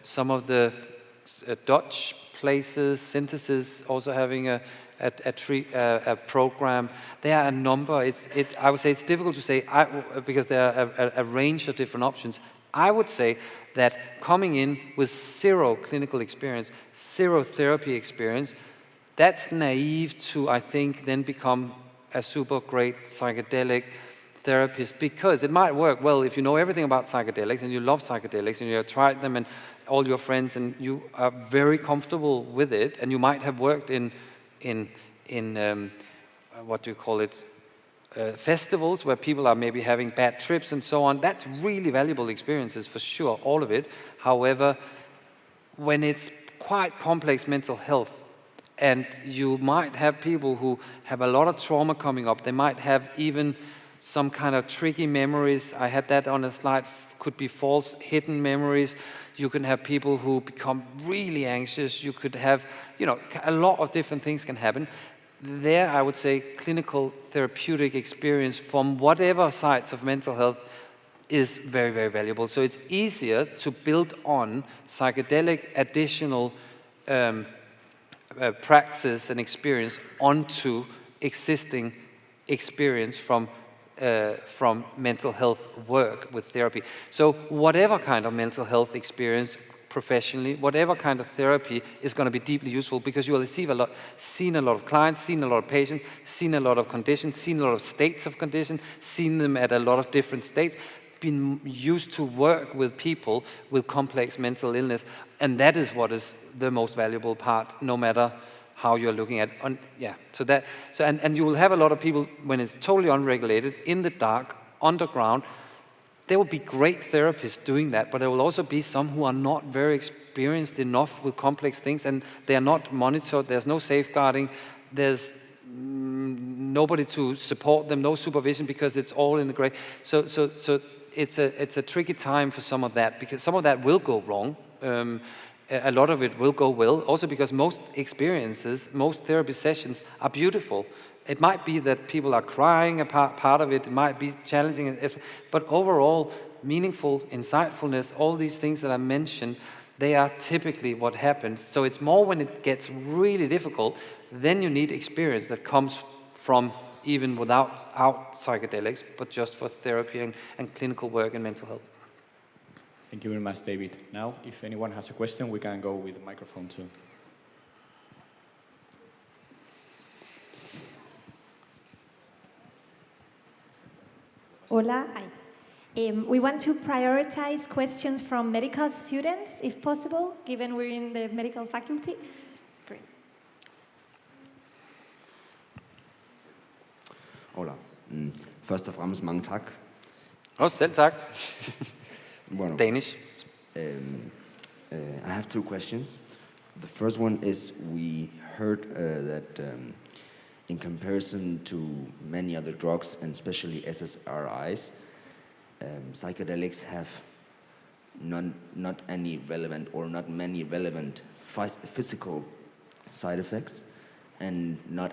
some of the Dutch places, Synthesis also having a program. There are a number. I would say it's difficult to say because there are a range of different options. I would say that coming in with zero clinical experience, zero therapy experience, that's naive to, I think, then become a super great psychedelic therapist, because it might work well if you know everything about psychedelics and you love psychedelics and you have tried them and all your friends and you are very comfortable with it, and you might have worked in what do you call it, festivals where people are maybe having bad trips and so on. That's really valuable experiences for sure, all of it. However, when it's quite complex mental health, and you might have people who have a lot of trauma coming up, they might have even some kind of tricky memories. I had that on a slide, could be false hidden memories. You can have people who become really anxious. You could have, a lot of different things can happen. There, I would say clinical therapeutic experience from whatever sides of mental health is very, very valuable. So it's easier to build on psychedelic additional practice and experience onto existing experience from mental health work with therapy. So whatever kind of mental health experience professionally, whatever kind of therapy is going to be deeply useful, because you will seen a lot of clients, seen a lot of patients, seen a lot of conditions, seen a lot of states of condition, seen them at a lot of different states, been used to work with people with complex mental illness, and that is what is the most valuable part, no matter how you're looking at it. And you will have a lot of people when it's totally unregulated, in the dark, underground. There will be great therapists doing that, but there will also be some who are not very experienced enough with complex things, and they are not monitored. There's no safeguarding. There's nobody to support them, no supervision, because it's all in the gray. So it's a tricky time for some of that, because some of that will go wrong. A lot of it will go well, also because most experiences, most therapy sessions are beautiful. It might be that people are crying a part of it, it might be challenging, but overall, meaningful, insightfulness, all these things that I mentioned, they are typically what happens. So it's more when it gets really difficult, then you need experience that comes from even without psychedelics, but just for therapy and clinical work in mental health. Thank you very much, David. Now, if anyone has a question, we can go with the microphone too. Hola. Hi. We want to prioritize questions from medical students, if possible, given we're in the medical faculty. Great. Hola. Først og fremmest mange tak. Selv tak. Bueno, Danish. I have two questions. The first one is, we heard that in comparison to many other drugs, and especially SSRIs, psychedelics have not any relevant or not many relevant physical side effects, and not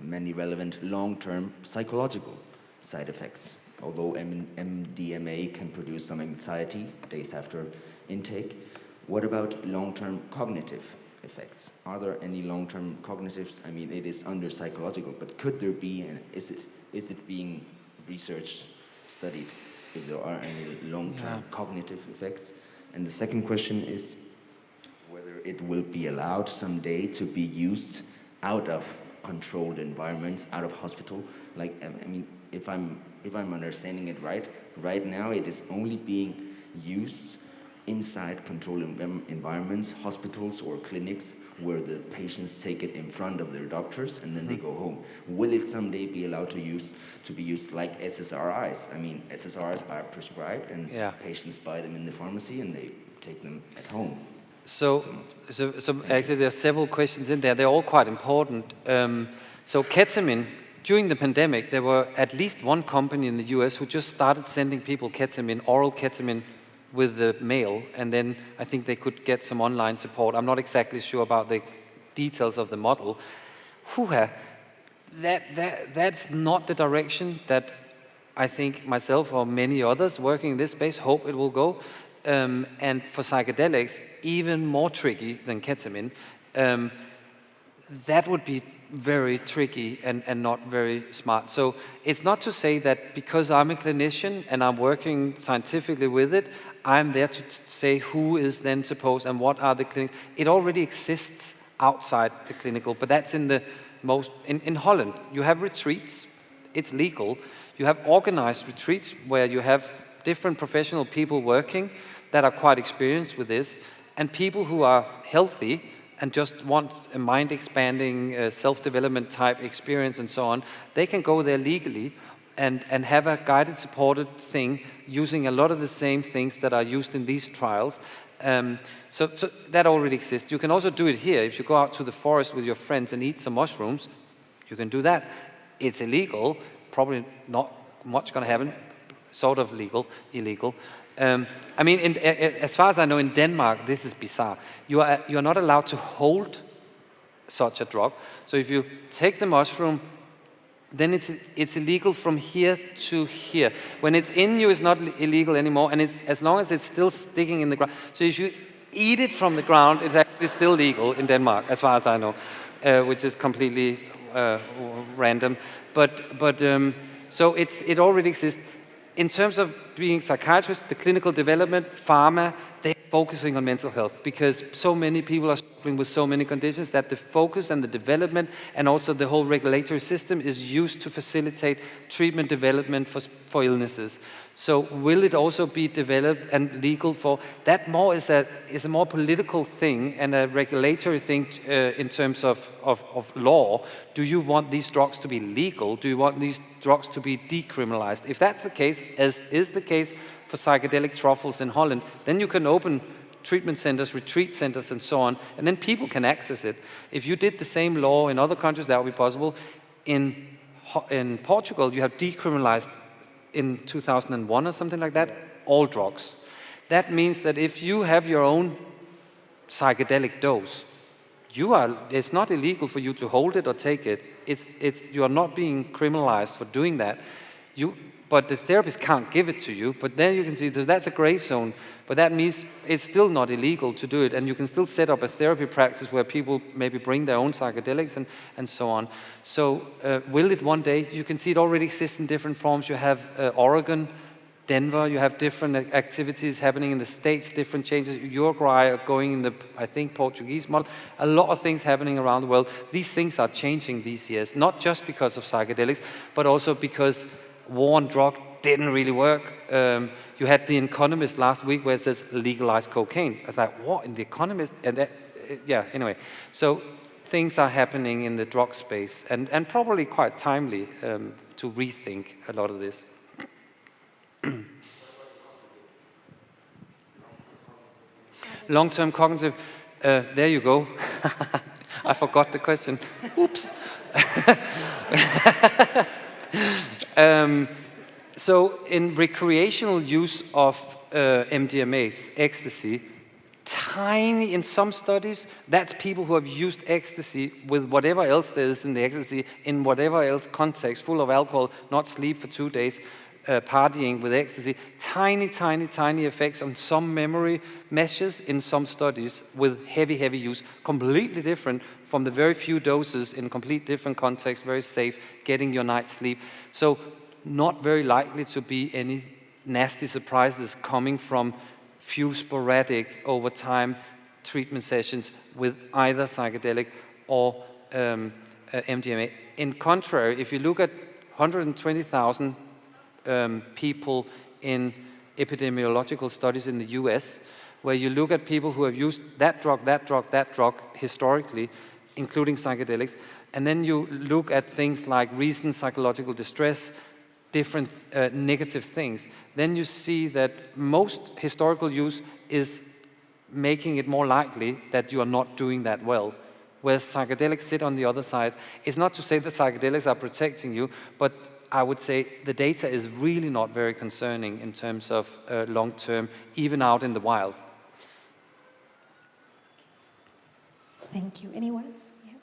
many relevant long-term psychological side effects. Although MDMA can produce some anxiety days after intake, what about long-term cognitive effects? Are there any long-term cognitives? I mean, it is under psychological, but could there be, and is it being researched, studied, if there are any long-term cognitive effects? And the second question is whether it will be allowed someday to be used out of controlled environments, out of hospital. Like, I mean, if I'm understanding it right now it is only being used inside controlled environments, hospitals or clinics, where the patients take it in front of their doctors and then they go home. Will it someday be allowed to be used like SSRIs? I mean, SSRIs are prescribed and patients buy them in the pharmacy and they take them at home. So actually there are several questions in there. They're all quite important. So ketamine, during the pandemic, there were at least one company in the US who just started sending people ketamine, oral ketamine, with the mail, and then I think they could get some online support. I'm not exactly sure about the details of the model. That's not the direction that I think myself or many others working in this space hope it will go. And for psychedelics, even more tricky than ketamine. That would be very tricky and not very smart. So it's not to say that because I'm a clinician and I'm working scientifically with it, I'm there to say who is then supposed and what are the clinics. It already exists outside the clinical, but that's in the most, in Holland, you have retreats, it's legal. You have organized retreats where you have different professional people working that are quite experienced with this, and people who are healthy and just want a mind-expanding, self-development type experience and so on, they can go there legally and have a guided, supported thing using a lot of the same things that are used in these trials. So that already exists. You can also do it here. If you go out to the forest with your friends and eat some mushrooms, you can do that. It's illegal, probably not much going to happen, sort of legal, illegal. I mean, as far as I know, in Denmark, this is bizarre. You are not allowed to hold such a drug. So if you take the mushroom, then it's illegal from here to here. When it's in you, it's not illegal anymore, and it's as long as it's still sticking in the ground. So if you eat it from the ground, it's actually still legal in Denmark, as far as I know, which is completely random. So it already exists. In terms of being psychiatrists, the clinical development, pharma, they're focusing on mental health because so many people are struggling with so many conditions that the focus and the development and also the whole regulatory system is used to facilitate treatment development for illnesses. So will it also be developed and legal for that? More is a more political thing and a regulatory thing in terms of law. Do you want these drugs to be legal? Do you want these drugs to be decriminalized? If that's the case, as is the case for psychedelic truffles in Holland, then you can open treatment centers, retreat centers, and so on, and then people can access it. If you did the same law in other countries, that would be possible. In Portugal, you have decriminalized in 2001 or something like that, all drugs. That means that if you have your own psychedelic dose, it's not illegal for you to hold it or take it. You are not being criminalized for doing that. But the therapist can't give it to you. But then you can see that's a gray zone. But that means it's still not illegal to do it. And you can still set up a therapy practice where people maybe bring their own psychedelics and so on. So will it one day? You can see it already exists in different forms. You have Oregon, Denver, you have different activities happening in the States, different changes. Uruguay are going in the, I think, Portuguese model. A lot of things happening around the world. These things are changing these years, not just because of psychedelics, but also because war on drug didn't really work. You had The Economist last week where it says legalize cocaine. I was like, what, in The Economist? And that, yeah, anyway. So things are happening in the drug space and probably quite timely to rethink a lot of this. Long-term cognitive, there you go. I forgot the question. Oops. So in recreational use of MDMA, ecstasy, tiny, in some studies, that's people who have used ecstasy with whatever else there is in the ecstasy, in whatever else context, full of alcohol, not sleep for 2 days, partying with ecstasy, tiny, tiny, tiny effects on some memory measures in some studies with heavy, heavy use, completely different from the very few doses in complete different contexts, very safe, getting your night's sleep. So not very likely to be any nasty surprises coming from few sporadic over time treatment sessions with either psychedelic or MDMA. In contrary, if you look at 120,000 people in epidemiological studies in the US, where you look at people who have used that drug historically, including psychedelics, and then you look at things like recent psychological distress, different negative things, then you see that most historical use is making it more likely that you are not doing that well. Whereas psychedelics sit on the other side. It's not to say that psychedelics are protecting you, but I would say the data is really not very concerning in terms of long-term, even out in the wild. Thank you. Anyone? Yeah.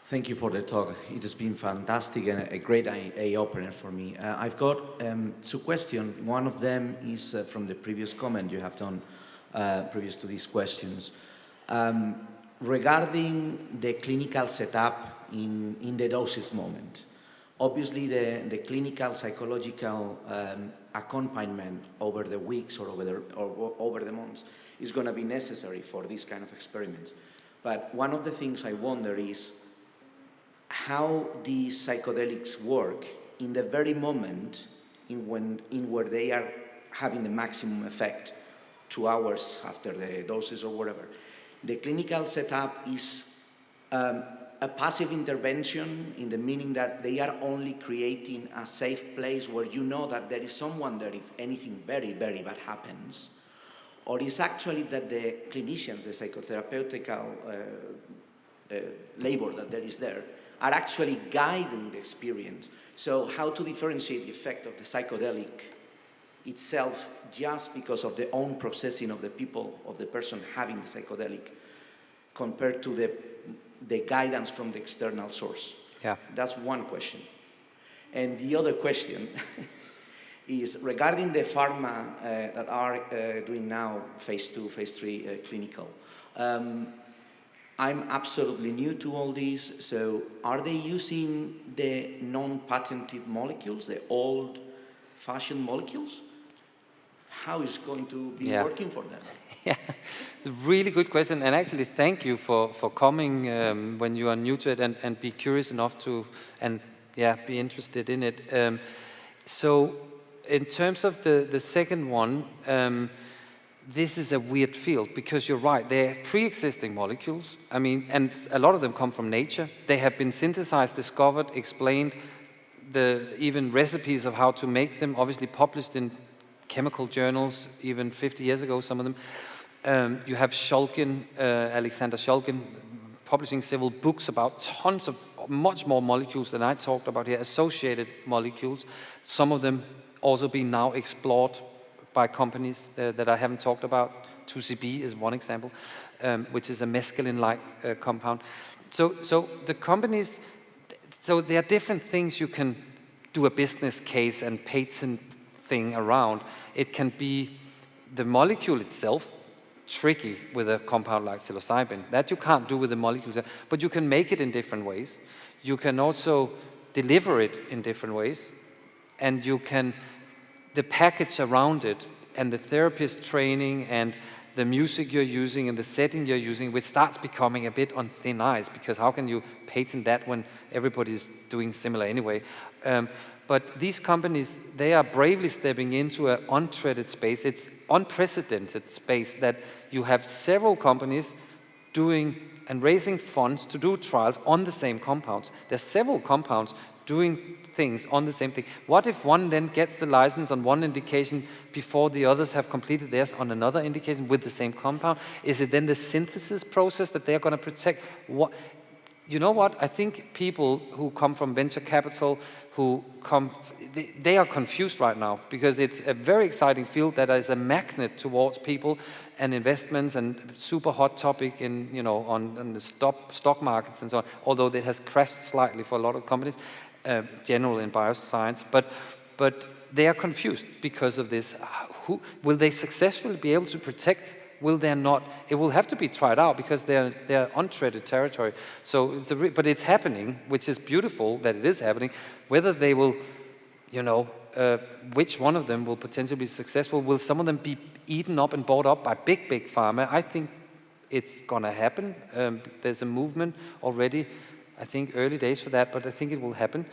Thank you for the talk. It has been fantastic and a great eye-opener for me. I've got two questions. One of them is from the previous comment you have done previous to these questions. Regarding the clinical setup in the doses moment, obviously the clinical psychological accompaniment over the weeks or over the months is going to be necessary for these kind of experiments. But one of the things I wonder is how these psychedelics work in the very moment in where they are having the maximum effect, 2 hours after the doses or whatever. The clinical setup is a passive intervention in the meaning that they are only creating a safe place where you know that there is someone there if anything very, very bad happens. Or is actually that the clinicians, the psychotherapeutic labor that there is there, are actually guiding the experience. So how to differentiate the effect of the psychedelic itself just because of the own processing of the people, of the person having the psychedelic, compared to the guidance from the external source? Yeah. That's one question. And the other question is regarding the pharma that are doing now phase 2, phase 3 clinical. I'm absolutely new to all these, so are they using the non-patented molecules, the old-fashioned molecules? How is it going to be working for them? Yeah, it's a really good question, and actually thank you for coming when you are new to it and be curious enough to, and be interested in it. So in terms of the second one, this is a weird field because you're right, they're pre-existing molecules. I mean, and a lot of them come from nature. They have been synthesized, discovered, explained, even recipes of how to make them, obviously published in chemical journals, even 50 years ago, some of them. You have Shulgin, Alexander Shulgin, publishing several books about tons of much more molecules than I talked about here, associated molecules. Some of them also being now explored by companies that I haven't talked about. 2CB is one example, which is a mescaline-like compound. So the companies, so there are different things you can do a business case and patent thing around. It can be the molecule itself, tricky with a compound like psilocybin. That you can't do with the molecules, but you can make it in different ways. You can also deliver it in different ways, and you can, the package around it, and the therapist training, and the music you're using, and the setting you're using, which starts becoming a bit on thin ice, because how can you patent that when everybody's doing similar anyway? But these companies, they are bravely stepping into an untreaded space. It's unprecedented space that you have several companies doing and raising funds to do trials on the same compounds. There's several compounds doing things on the same thing. What if one then gets the license on one indication before the others have completed theirs on another indication with the same compound? Is it then the synthesis process that they're going to protect? What? You know what? I think people who come from venture capital, they are confused right now, because it's a very exciting field that is a magnet towards people and investments, and super hot topic in, you know, on the stock markets and so on, although it has crashed slightly for a lot of companies, general in bioscience, but they are confused because of this. Who will they successfully be able to protect? Will they not? It will have to be tried out, because they're untreaded territory. So, but it's happening, which is beautiful that it is happening. Whether they will, you know, which one of them will potentially be successful? Will some of them be eaten up and bought up by big pharma? I think it's gonna happen. There's a movement already. I think early days for that, but I think it will happen.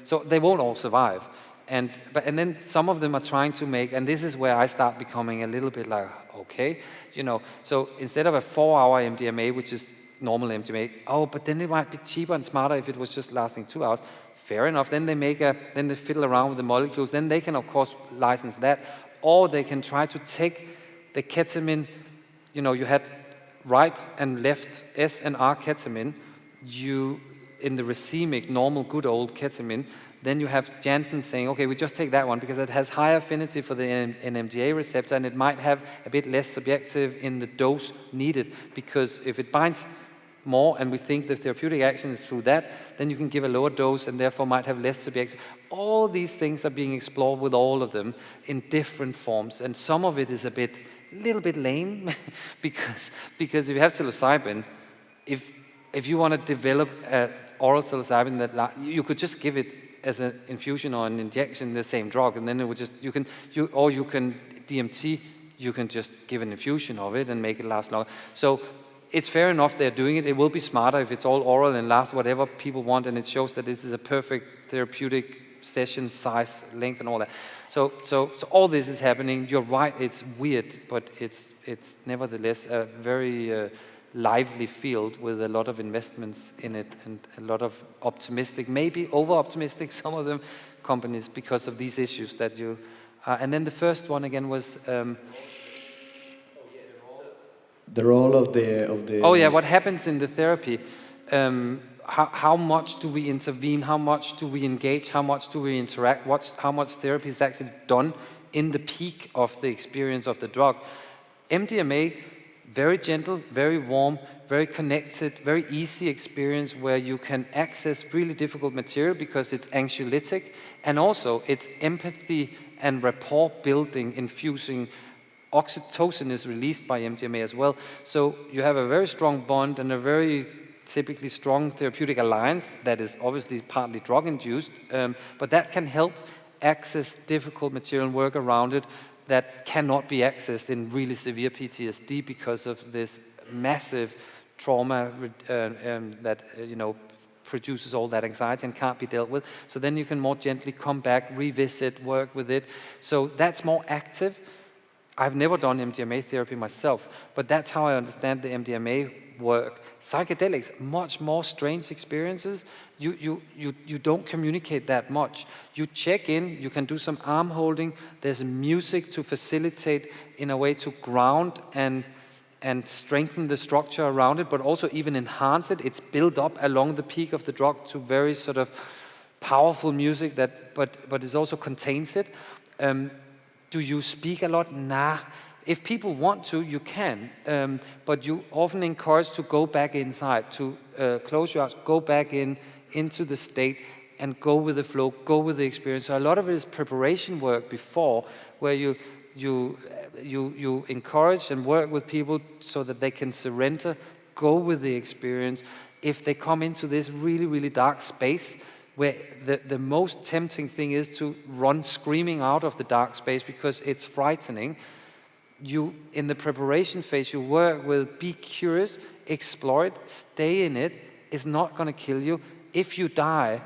So they won't all survive. And then some of them are trying to make, and this is where I start becoming a little bit like, okay, you know, so instead of a 4-hour MDMA, which is normal MDMA, oh, but then it might be cheaper and smarter if it was just lasting 2 hours. Fair enough. Then then they fiddle around with the molecules. Then they can, of course, license that, or they can try to take the ketamine. You know, you had right and left S and R ketamine. In the racemic, normal, good old ketamine. Then you have Janssen saying, okay, we just take that one because it has high affinity for the NMDA receptor, and it might have a bit less subjective in the dose needed, because if it binds more and we think the therapeutic action is through that, then you can give a lower dose and therefore might have less subjective. All these things are being explored with all of them in different forms, and some of it is a little bit lame because if you have psilocybin, if you want to develop oral psilocybin that you could just give it as an infusion or an injection, the same drug, and then it would just, you can DMT, you can just give an infusion of it and make it last longer. So it's fair enough they're doing it. It will be smarter if it's all oral and lasts whatever people want, and it shows that this is a perfect therapeutic session size, length, and all that. So all this is happening. You're right, it's weird, but it's nevertheless a very lively field with a lot of investments in it, and a lot of optimistic, maybe over-optimistic, some of them, companies, because of these issues that you... and then the first one again was... the role of the... Oh yeah, what happens in the therapy? How much do we intervene? How much do we engage? How much do we interact? How much therapy is actually done in the peak of the experience of the drug? MDMA, very gentle, very warm, very connected, very easy experience where you can access really difficult material because it's anxiolytic, and also it's empathy and rapport building, infusing. Oxytocin is released by MDMA as well. So you have a very strong bond and a very typically strong therapeutic alliance that is obviously partly drug-induced, but that can help access difficult material and work around it that cannot be accessed in really severe PTSD because of this massive trauma that produces all that anxiety and can't be dealt with. So then you can more gently come back, revisit, work with it. So that's more active. I've never done MDMA therapy myself, but that's how I understand the MDMA work. Psychedelics, much more strange experiences. You don't communicate that much. You check in, you can do some arm holding, there's music to facilitate in a way to ground and and strengthen the structure around it, but also even enhance it. It's built up along the peak of the drug to very sort of powerful music that, but it also contains it. Do you speak a lot? Nah. If people want to, you can, but you often encourage to go back inside, to close your eyes, go back into the state, and go with the flow, go with the experience. So a lot of it is preparation work before, where you encourage and work with people so that they can surrender, go with the experience. If they come into this really, really dark space, where the most tempting thing is to run screaming out of the dark space because it's frightening, in the preparation phase, you work with, be curious, explore it, stay in it. It's not going to kill you. If you die.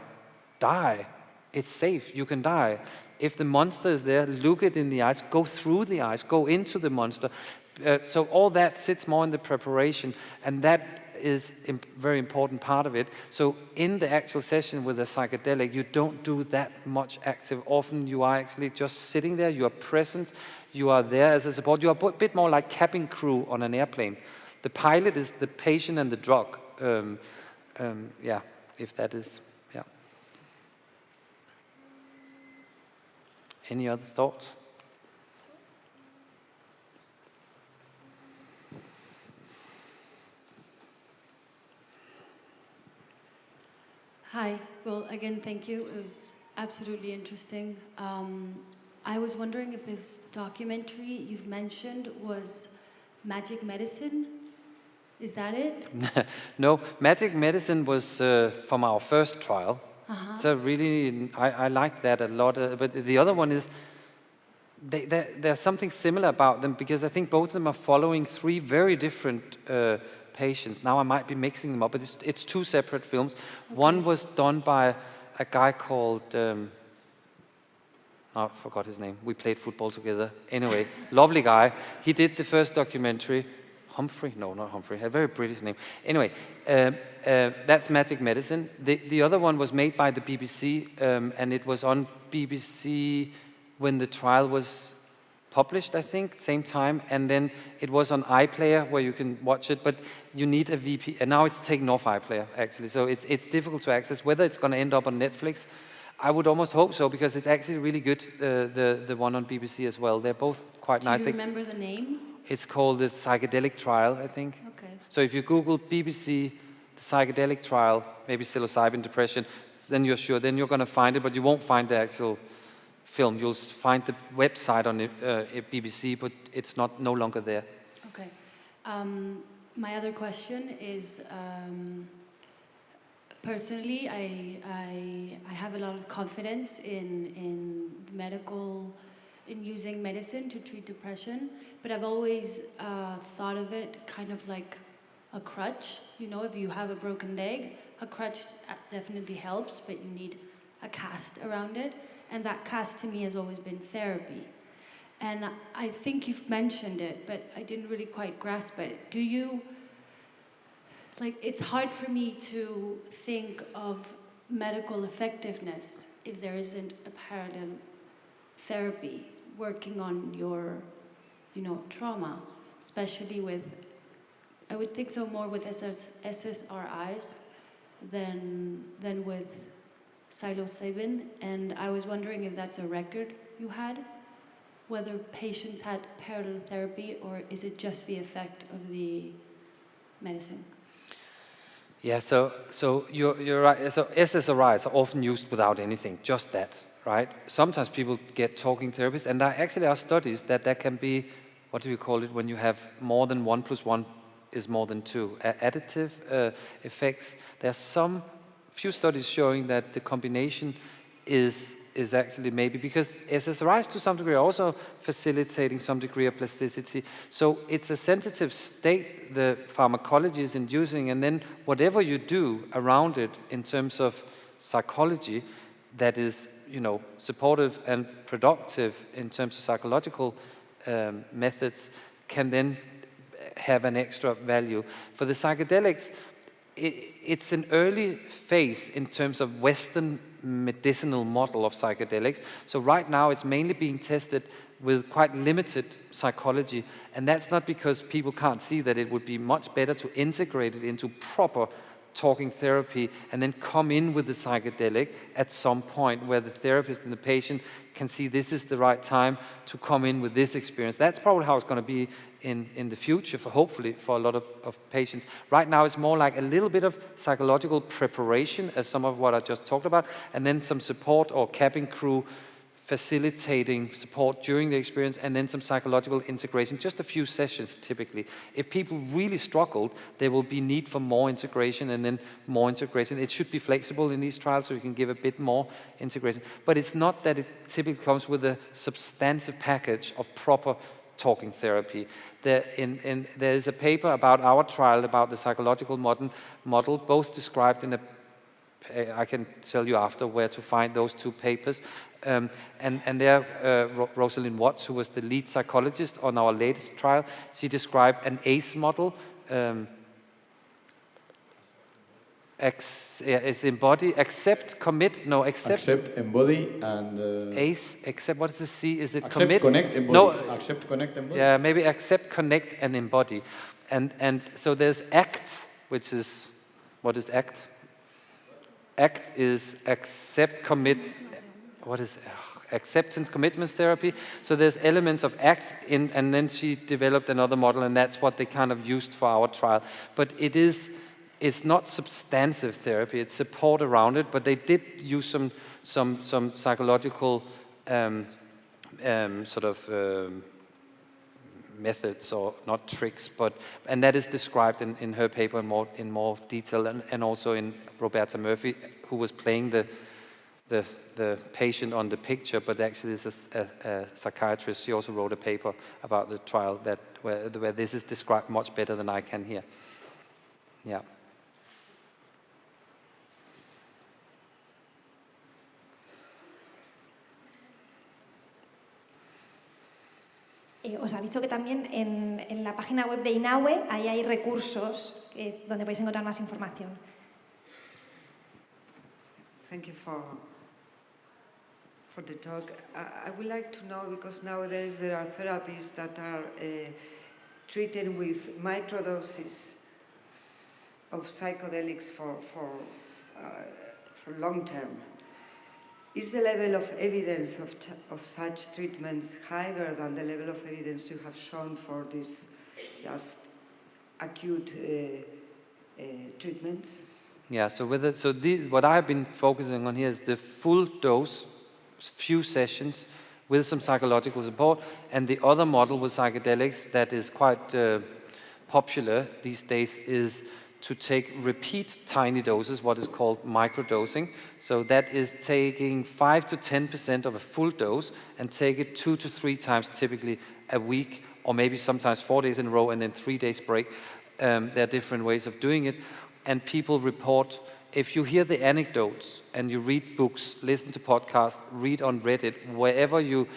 It's safe, you can die. If the monster is there, look it in the eyes, go through the eyes, go into the monster. So all that sits more in the preparation, and that is a very important part of it. So in the actual session with a psychedelic, you don't do that much active. Often you are actually just sitting there, you are present, you are there as a support. You are a bit more like cabin crew on an airplane. The pilot is the patient and the drug. Yeah, if that is, yeah. Any other thoughts? Hi. Well, again, thank you. It was absolutely interesting. I was wondering if this documentary you've mentioned was Magic Medicine. Is that it? No, Magic Medicine was from our first trial. So really, I like that a lot. But the other one is, there's something similar about them, because I think both of them are following 3 very different patients. Now I might be mixing them up, but it's 2 separate films. Okay. One was done by a guy called, I forgot his name. We played football together. Anyway, lovely guy. He did the first documentary. Humphrey? No, not Humphrey. A very British name. Anyway, that's Magic Medicine. The other one was made by the BBC, and it was on BBC when the trial was published, I think, same time. And then it was on iPlayer where you can watch it, but you need a VPN. And now it's taken off iPlayer, actually. So it's difficult to access. Whether it's going to end up on Netflix, I would almost hope so, because it's actually really good, the one on BBC as well. They're both quite nice. Do you remember the name? It's called the Psychedelic Trial, I think. Okay. So if you Google BBC, the Psychedelic Trial, maybe psilocybin depression, then you're sure, then you're going to find it, but you won't find the actual film. You'll find the website on BBC, but it's no longer there. Okay. My other question is, personally, I have a lot of confidence in using medicine to treat depression, but I've always thought of it kind of like a crutch. You know, if you have a broken leg, a crutch definitely helps, but you need a cast around it. And that cast to me has always been therapy. And I think you've mentioned it, but I didn't really quite grasp it. Do you, like, it's hard for me to think of medical effectiveness if there isn't a parallel therapy working on your, trauma, especially with, I would think so more with SSRIs than with psilocybin. And I was wondering if that's a record you had, whether patients had parallel therapy, or is it just the effect of the medicine? Yeah, so you're right. So SSRIs are often used without anything, just that, right? Sometimes people get talking therapies, and there actually are studies that can be, what do you call it, when you have more than 1 + 1 is more than 2, additive effects. There are some few studies showing that the combination is actually maybe, because SSRIs to some degree are also facilitating some degree of plasticity. So it's a sensitive state the pharmacology is inducing, and then whatever you do around it in terms of psychology that is, supportive and productive in terms of psychological methods can then have an extra value. For the psychedelics, it's an early phase in terms of Western medicinal model of psychedelics. So right now it's mainly being tested with quite limited psychology. And that's not because people can't see that it would be much better to integrate it into proper talking therapy and then come in with the psychedelic at some point where the therapist and the patient can see this is the right time to come in with this experience. That's probably how it's going to be in the future, hopefully for a lot of patients. Right now it's more like a little bit of psychological preparation, as some of what I just talked about, and then some support or cabin crew facilitating support during the experience, and then some psychological integration, just a few sessions typically. If people really struggled, there will be need for more integration and then more integration. It should be flexible in these trials so you can give a bit more integration. But it's not that it typically comes with a substantive package of proper talking therapy. There is a paper about our trial, about the psychological model, both described in a, I can tell you after where to find those two papers. And there, Rosalind Watts, who was the lead psychologist on our latest trial, she described an ACE model. It's embody, accept, commit, no, accept. Accept, embody, and... ACE, accept, what is the C? Is it accept, commit? Connect, embody. No. Accept, connect, embody. Yeah, maybe accept, connect, and embody. And so there's ACT, which is, what is ACT? ACT is accept, commit, what is acceptance, commitments therapy. So there's elements of ACT in, and then she developed another model, and that's what they kind of used for our trial. But it's not substantive therapy, it's support around it, but they did use some psychological methods, or not tricks, and that is described in her paper in more detail, and also in Roberta Murphy, who was playing the patient on the picture, but actually is a psychiatrist. She also wrote a paper about the trial where this is described much better than I can here. Yeah. Os aviso que también en la página web de INAUE ahí hay recursos donde podéis encontrar más información. Thank you for the talk. I would like to know, because nowadays there are therapies that are treated with microdoses of psychedelics for long term. Is the level of evidence of such treatments higher than the level of evidence you have shown for these just acute treatments? Yeah, so what I have been focusing on here is the full dose, few sessions with some psychological support, and the other model with psychedelics that is quite popular these days is to take repeat tiny doses, what is called microdosing. So that is taking 5 to 10% of a full dose and take it 2 to 3 times, typically a week, or maybe sometimes 4 days in a row and then 3 days break. There are different ways of doing it. And people report, if you hear the anecdotes and you read books, listen to podcasts, read on Reddit, wherever you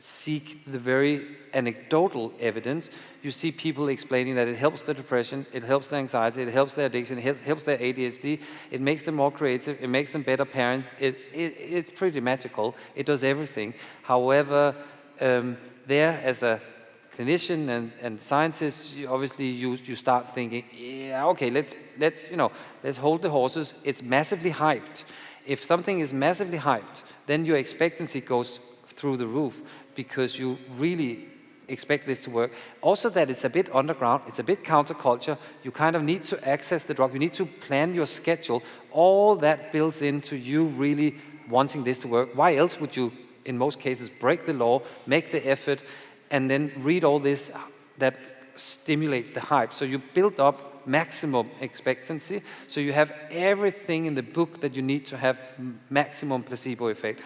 seek the very anecdotal evidence, you see people explaining that it helps the depression, it helps the anxiety, it helps their addiction, it helps their ADHD, it makes them more creative, it makes them better parents. It's pretty magical. It does everything. However, there as a clinician and scientist, you start thinking, yeah, okay, let's hold the horses. It's massively hyped. If something is massively hyped, then your expectancy goes through the roof, because you really expect this to work. Also that it's a bit underground, it's a bit counterculture, you kind of need to access the drug, you need to plan your schedule. All that builds into you really wanting this to work. Why else would you, in most cases, break the law, make the effort, and then read all this that stimulates the hype? So you build up maximum expectancy, so you have everything in the book that you need to have maximum placebo effect.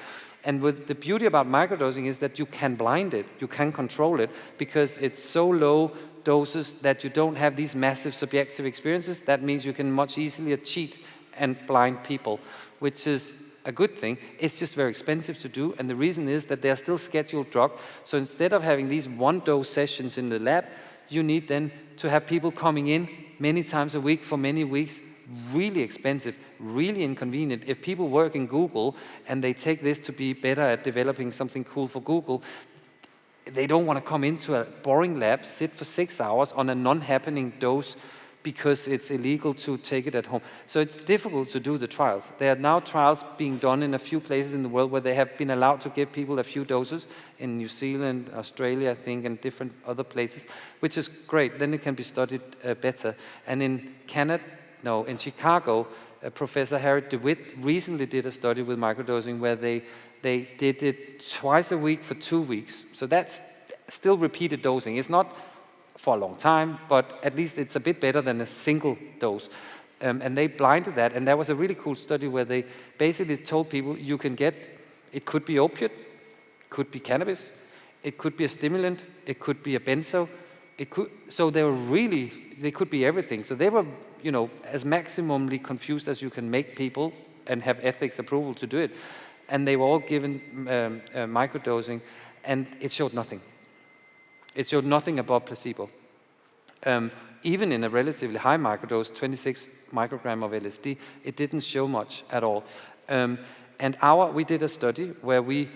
And with the beauty about microdosing is that you can blind it, you can control it, because it's so low doses that you don't have these massive subjective experiences. That means you can much easier cheat and blind people, which is a good thing. It's just very expensive to do, and the reason is that they're still scheduled drugs. So instead of having these one-dose sessions in the lab, you need then to have people coming in many times a week for many weeks. Really expensive, really inconvenient. If people work in Google and they take this to be better at developing something cool for Google, they don't want to come into a boring lab, sit for 6 hours on a non-happening dose because it's illegal to take it at home. So it's difficult to do the trials. There are now trials being done in a few places in the world where they have been allowed to give people a few doses, in New Zealand, Australia, I think, and different other places, which is great. Then it can be studied better. And in in Chicago, Professor Harry DeWitt recently did a study with microdosing where they did it twice a week for 2 weeks. So that's still repeated dosing. It's not for a long time, but at least it's a bit better than a single dose. And they blinded that, and that was a really cool study where they basically told people you can get, it could be opiate, it could be cannabis, it could be a stimulant, it could be a benzo, so they could be everything. So they were, as maximally confused as you can make people and have ethics approval to do it. And they were all given microdosing, and it showed nothing. It showed nothing above placebo. Even in a relatively high microdose, 26 microgram of LSD, it didn't show much at all. We did a study where we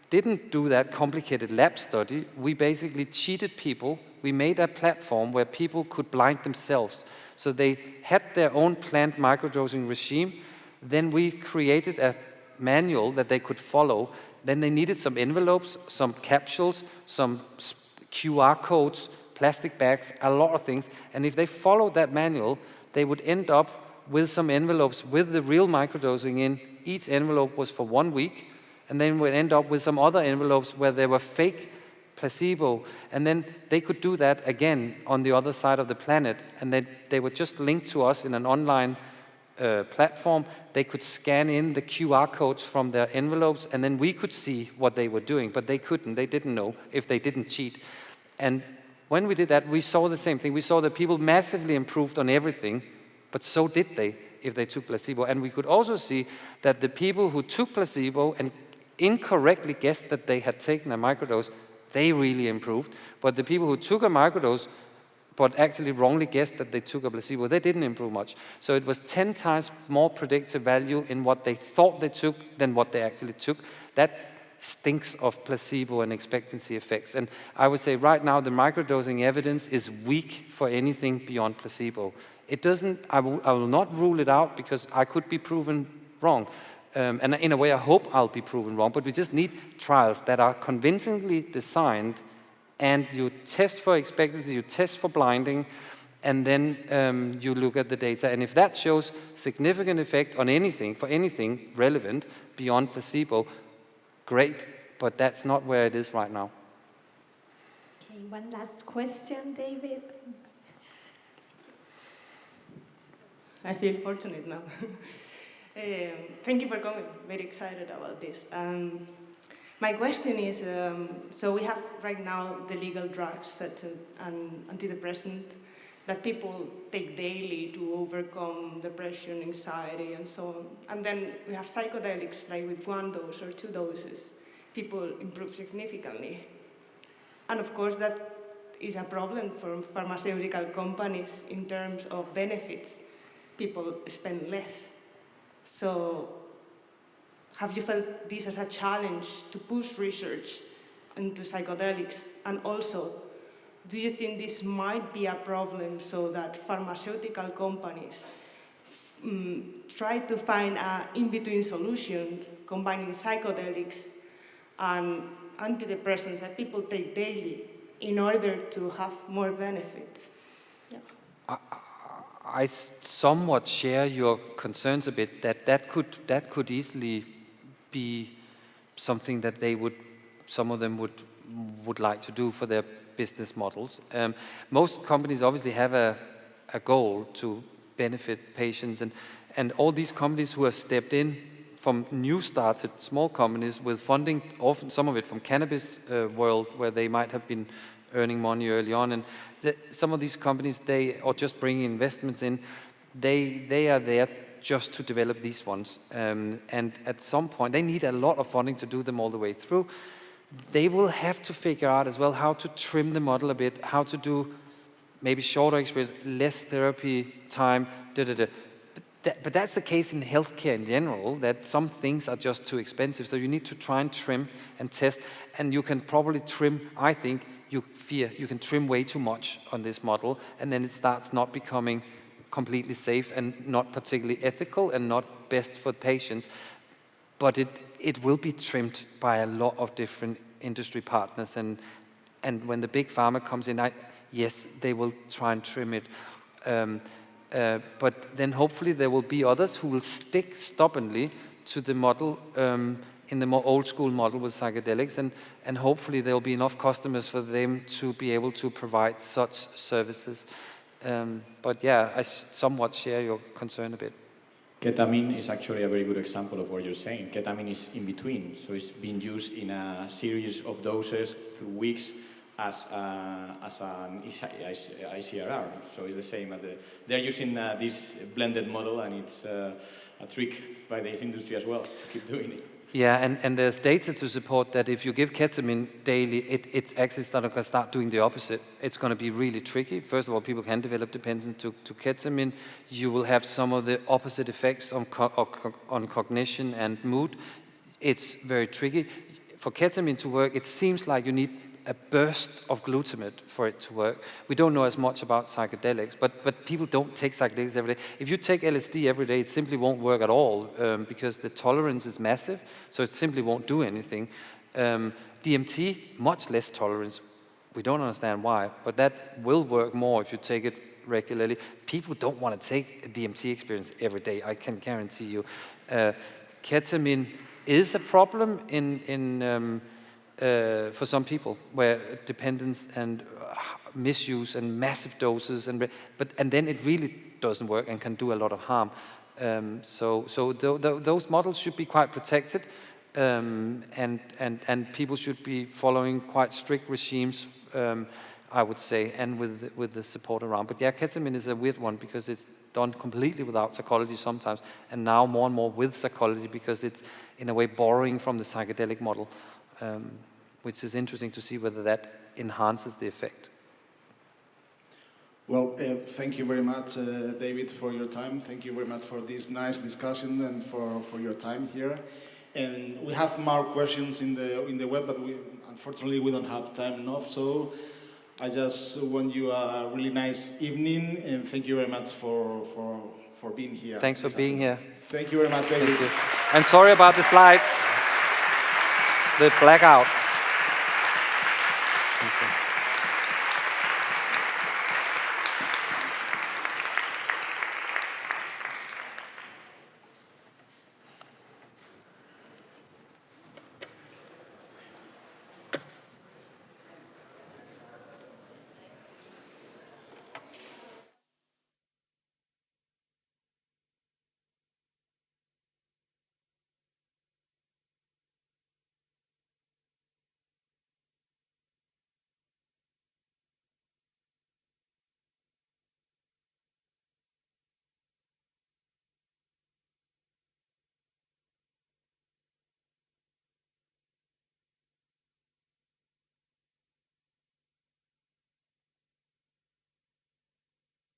didn't do that complicated lab study. We basically cheated people. We made a platform where people could blind themselves. So they had their own planned microdosing regime. Then we created a manual that they could follow. Then they needed some envelopes, some capsules, some QR codes, plastic bags, a lot of things. And if they followed that manual, they would end up with some envelopes with the real microdosing in. Each envelope was for 1 week. And then we'd end up with some other envelopes where there were fake placebo. And then they could do that again on the other side of the planet. And then they would just link to us in an online platform. They could scan in the QR codes from their envelopes, and then we could see what they were doing, but they couldn't. They didn't know if they didn't cheat. And when we did that, we saw the same thing. We saw that people massively improved on everything, but so did they if they took placebo. And we could also see that the people who took placebo and incorrectly guessed that they had taken a microdose, they really improved. But the people who took a microdose but actually wrongly guessed that they took a placebo, they didn't improve much. So it was 10 times more predictive value in what they thought they took than what they actually took. That stinks of placebo and expectancy effects. And I would say right now the microdosing evidence is weak for anything beyond placebo. It doesn't, I will not rule it out because I could be proven wrong. And in a way I hope I'll be proven wrong, but we just need trials that are convincingly designed, and you test for expectancy, you test for blinding, and then you look at the data. And if that shows significant effect on anything, for anything relevant beyond placebo, great, but that's not where it is right now. Okay, one last question, David. I feel fortunate now. Thank you for coming. Very excited about this. My question is, so we have right now the legal drugs such as antidepressant that people take daily to overcome depression, anxiety, and so on. And then we have psychedelics, like with 1 dose or 2 doses, people improve significantly. And of course, that is a problem for pharmaceutical companies in terms of benefits. People spend less. So have you felt this as a challenge to push research into psychedelics? And also, do you think this might be a problem so that pharmaceutical companies try to find an in-between solution combining psychedelics and antidepressants that people take daily in order to have more benefits? Yeah. I somewhat share your concerns a bit that could easily be something that some of them would like to do for their business models. Most companies obviously have a goal to benefit patients, and all these companies who have stepped in from new started small companies with funding, often some of it from cannabis world, where they might have been earning money early on, and some of these companies, or just bringing investments in, they are there just to develop these ones. And at some point, they need a lot of funding to do them all the way through. They will have to figure out as well how to trim the model a bit, how to do maybe shorter experience, less therapy time, But but that's the case in healthcare in general, that some things are just too expensive. So you need to try and trim and test. And you can probably trim, I think, you can trim way too much on this model, and then it starts not becoming completely safe and not particularly ethical and not best for patients. But it will be trimmed by a lot of different industry partners. And when the big pharma comes in, yes, they will try and trim it. But then hopefully there will be others who will stick stubbornly to the model, in the more old school model with psychedelics, and hopefully there will be enough customers for them to be able to provide such services. But yeah, I somewhat share your concern a bit. Ketamine is actually a very good example of what you're saying. Ketamine is in between, so it's being used in a series of doses through weeks as an ICRR. So it's the same. They're using this blended model, and it's a trick by this industry as well to keep doing it. Yeah, and there's data to support that if you give ketamine daily, it's actually going to start doing the opposite. It's going to be really tricky. First of all, people can develop dependence to ketamine. You will have some of the opposite effects on cognition and mood. It's very tricky. For ketamine to work, it seems like you need a burst of glutamate for it to work. We don't know as much about psychedelics, but people don't take psychedelics every day. If you take LSD every day, it simply won't work at all, because the tolerance is massive, so it simply won't do anything. DMT, much less tolerance. We don't understand why, but that will work more if you take it regularly. People don't want to take a DMT experience every day, I can guarantee you. Ketamine is a problem for some people, where dependence and misuse and massive doses, and then it really doesn't work and can do a lot of harm. So those models should be quite protected, and people should be following quite strict regimes, I would say, and with the support around. But yeah, ketamine is a weird one because it's done completely without psychology sometimes, and now more and more with psychology because it's in a way borrowing from the psychedelic model. Which is interesting to see whether that enhances the effect. Well, thank you very much, David, for your time. Thank you very much for this nice discussion and for your time here. And we have more questions in the web, but unfortunately we don't have time enough. So I just want you a really nice evening, and thank you very much for being here. Thanks for being here. Thank you very much, David. Thank you. And sorry about the slides. The blackout. Okay.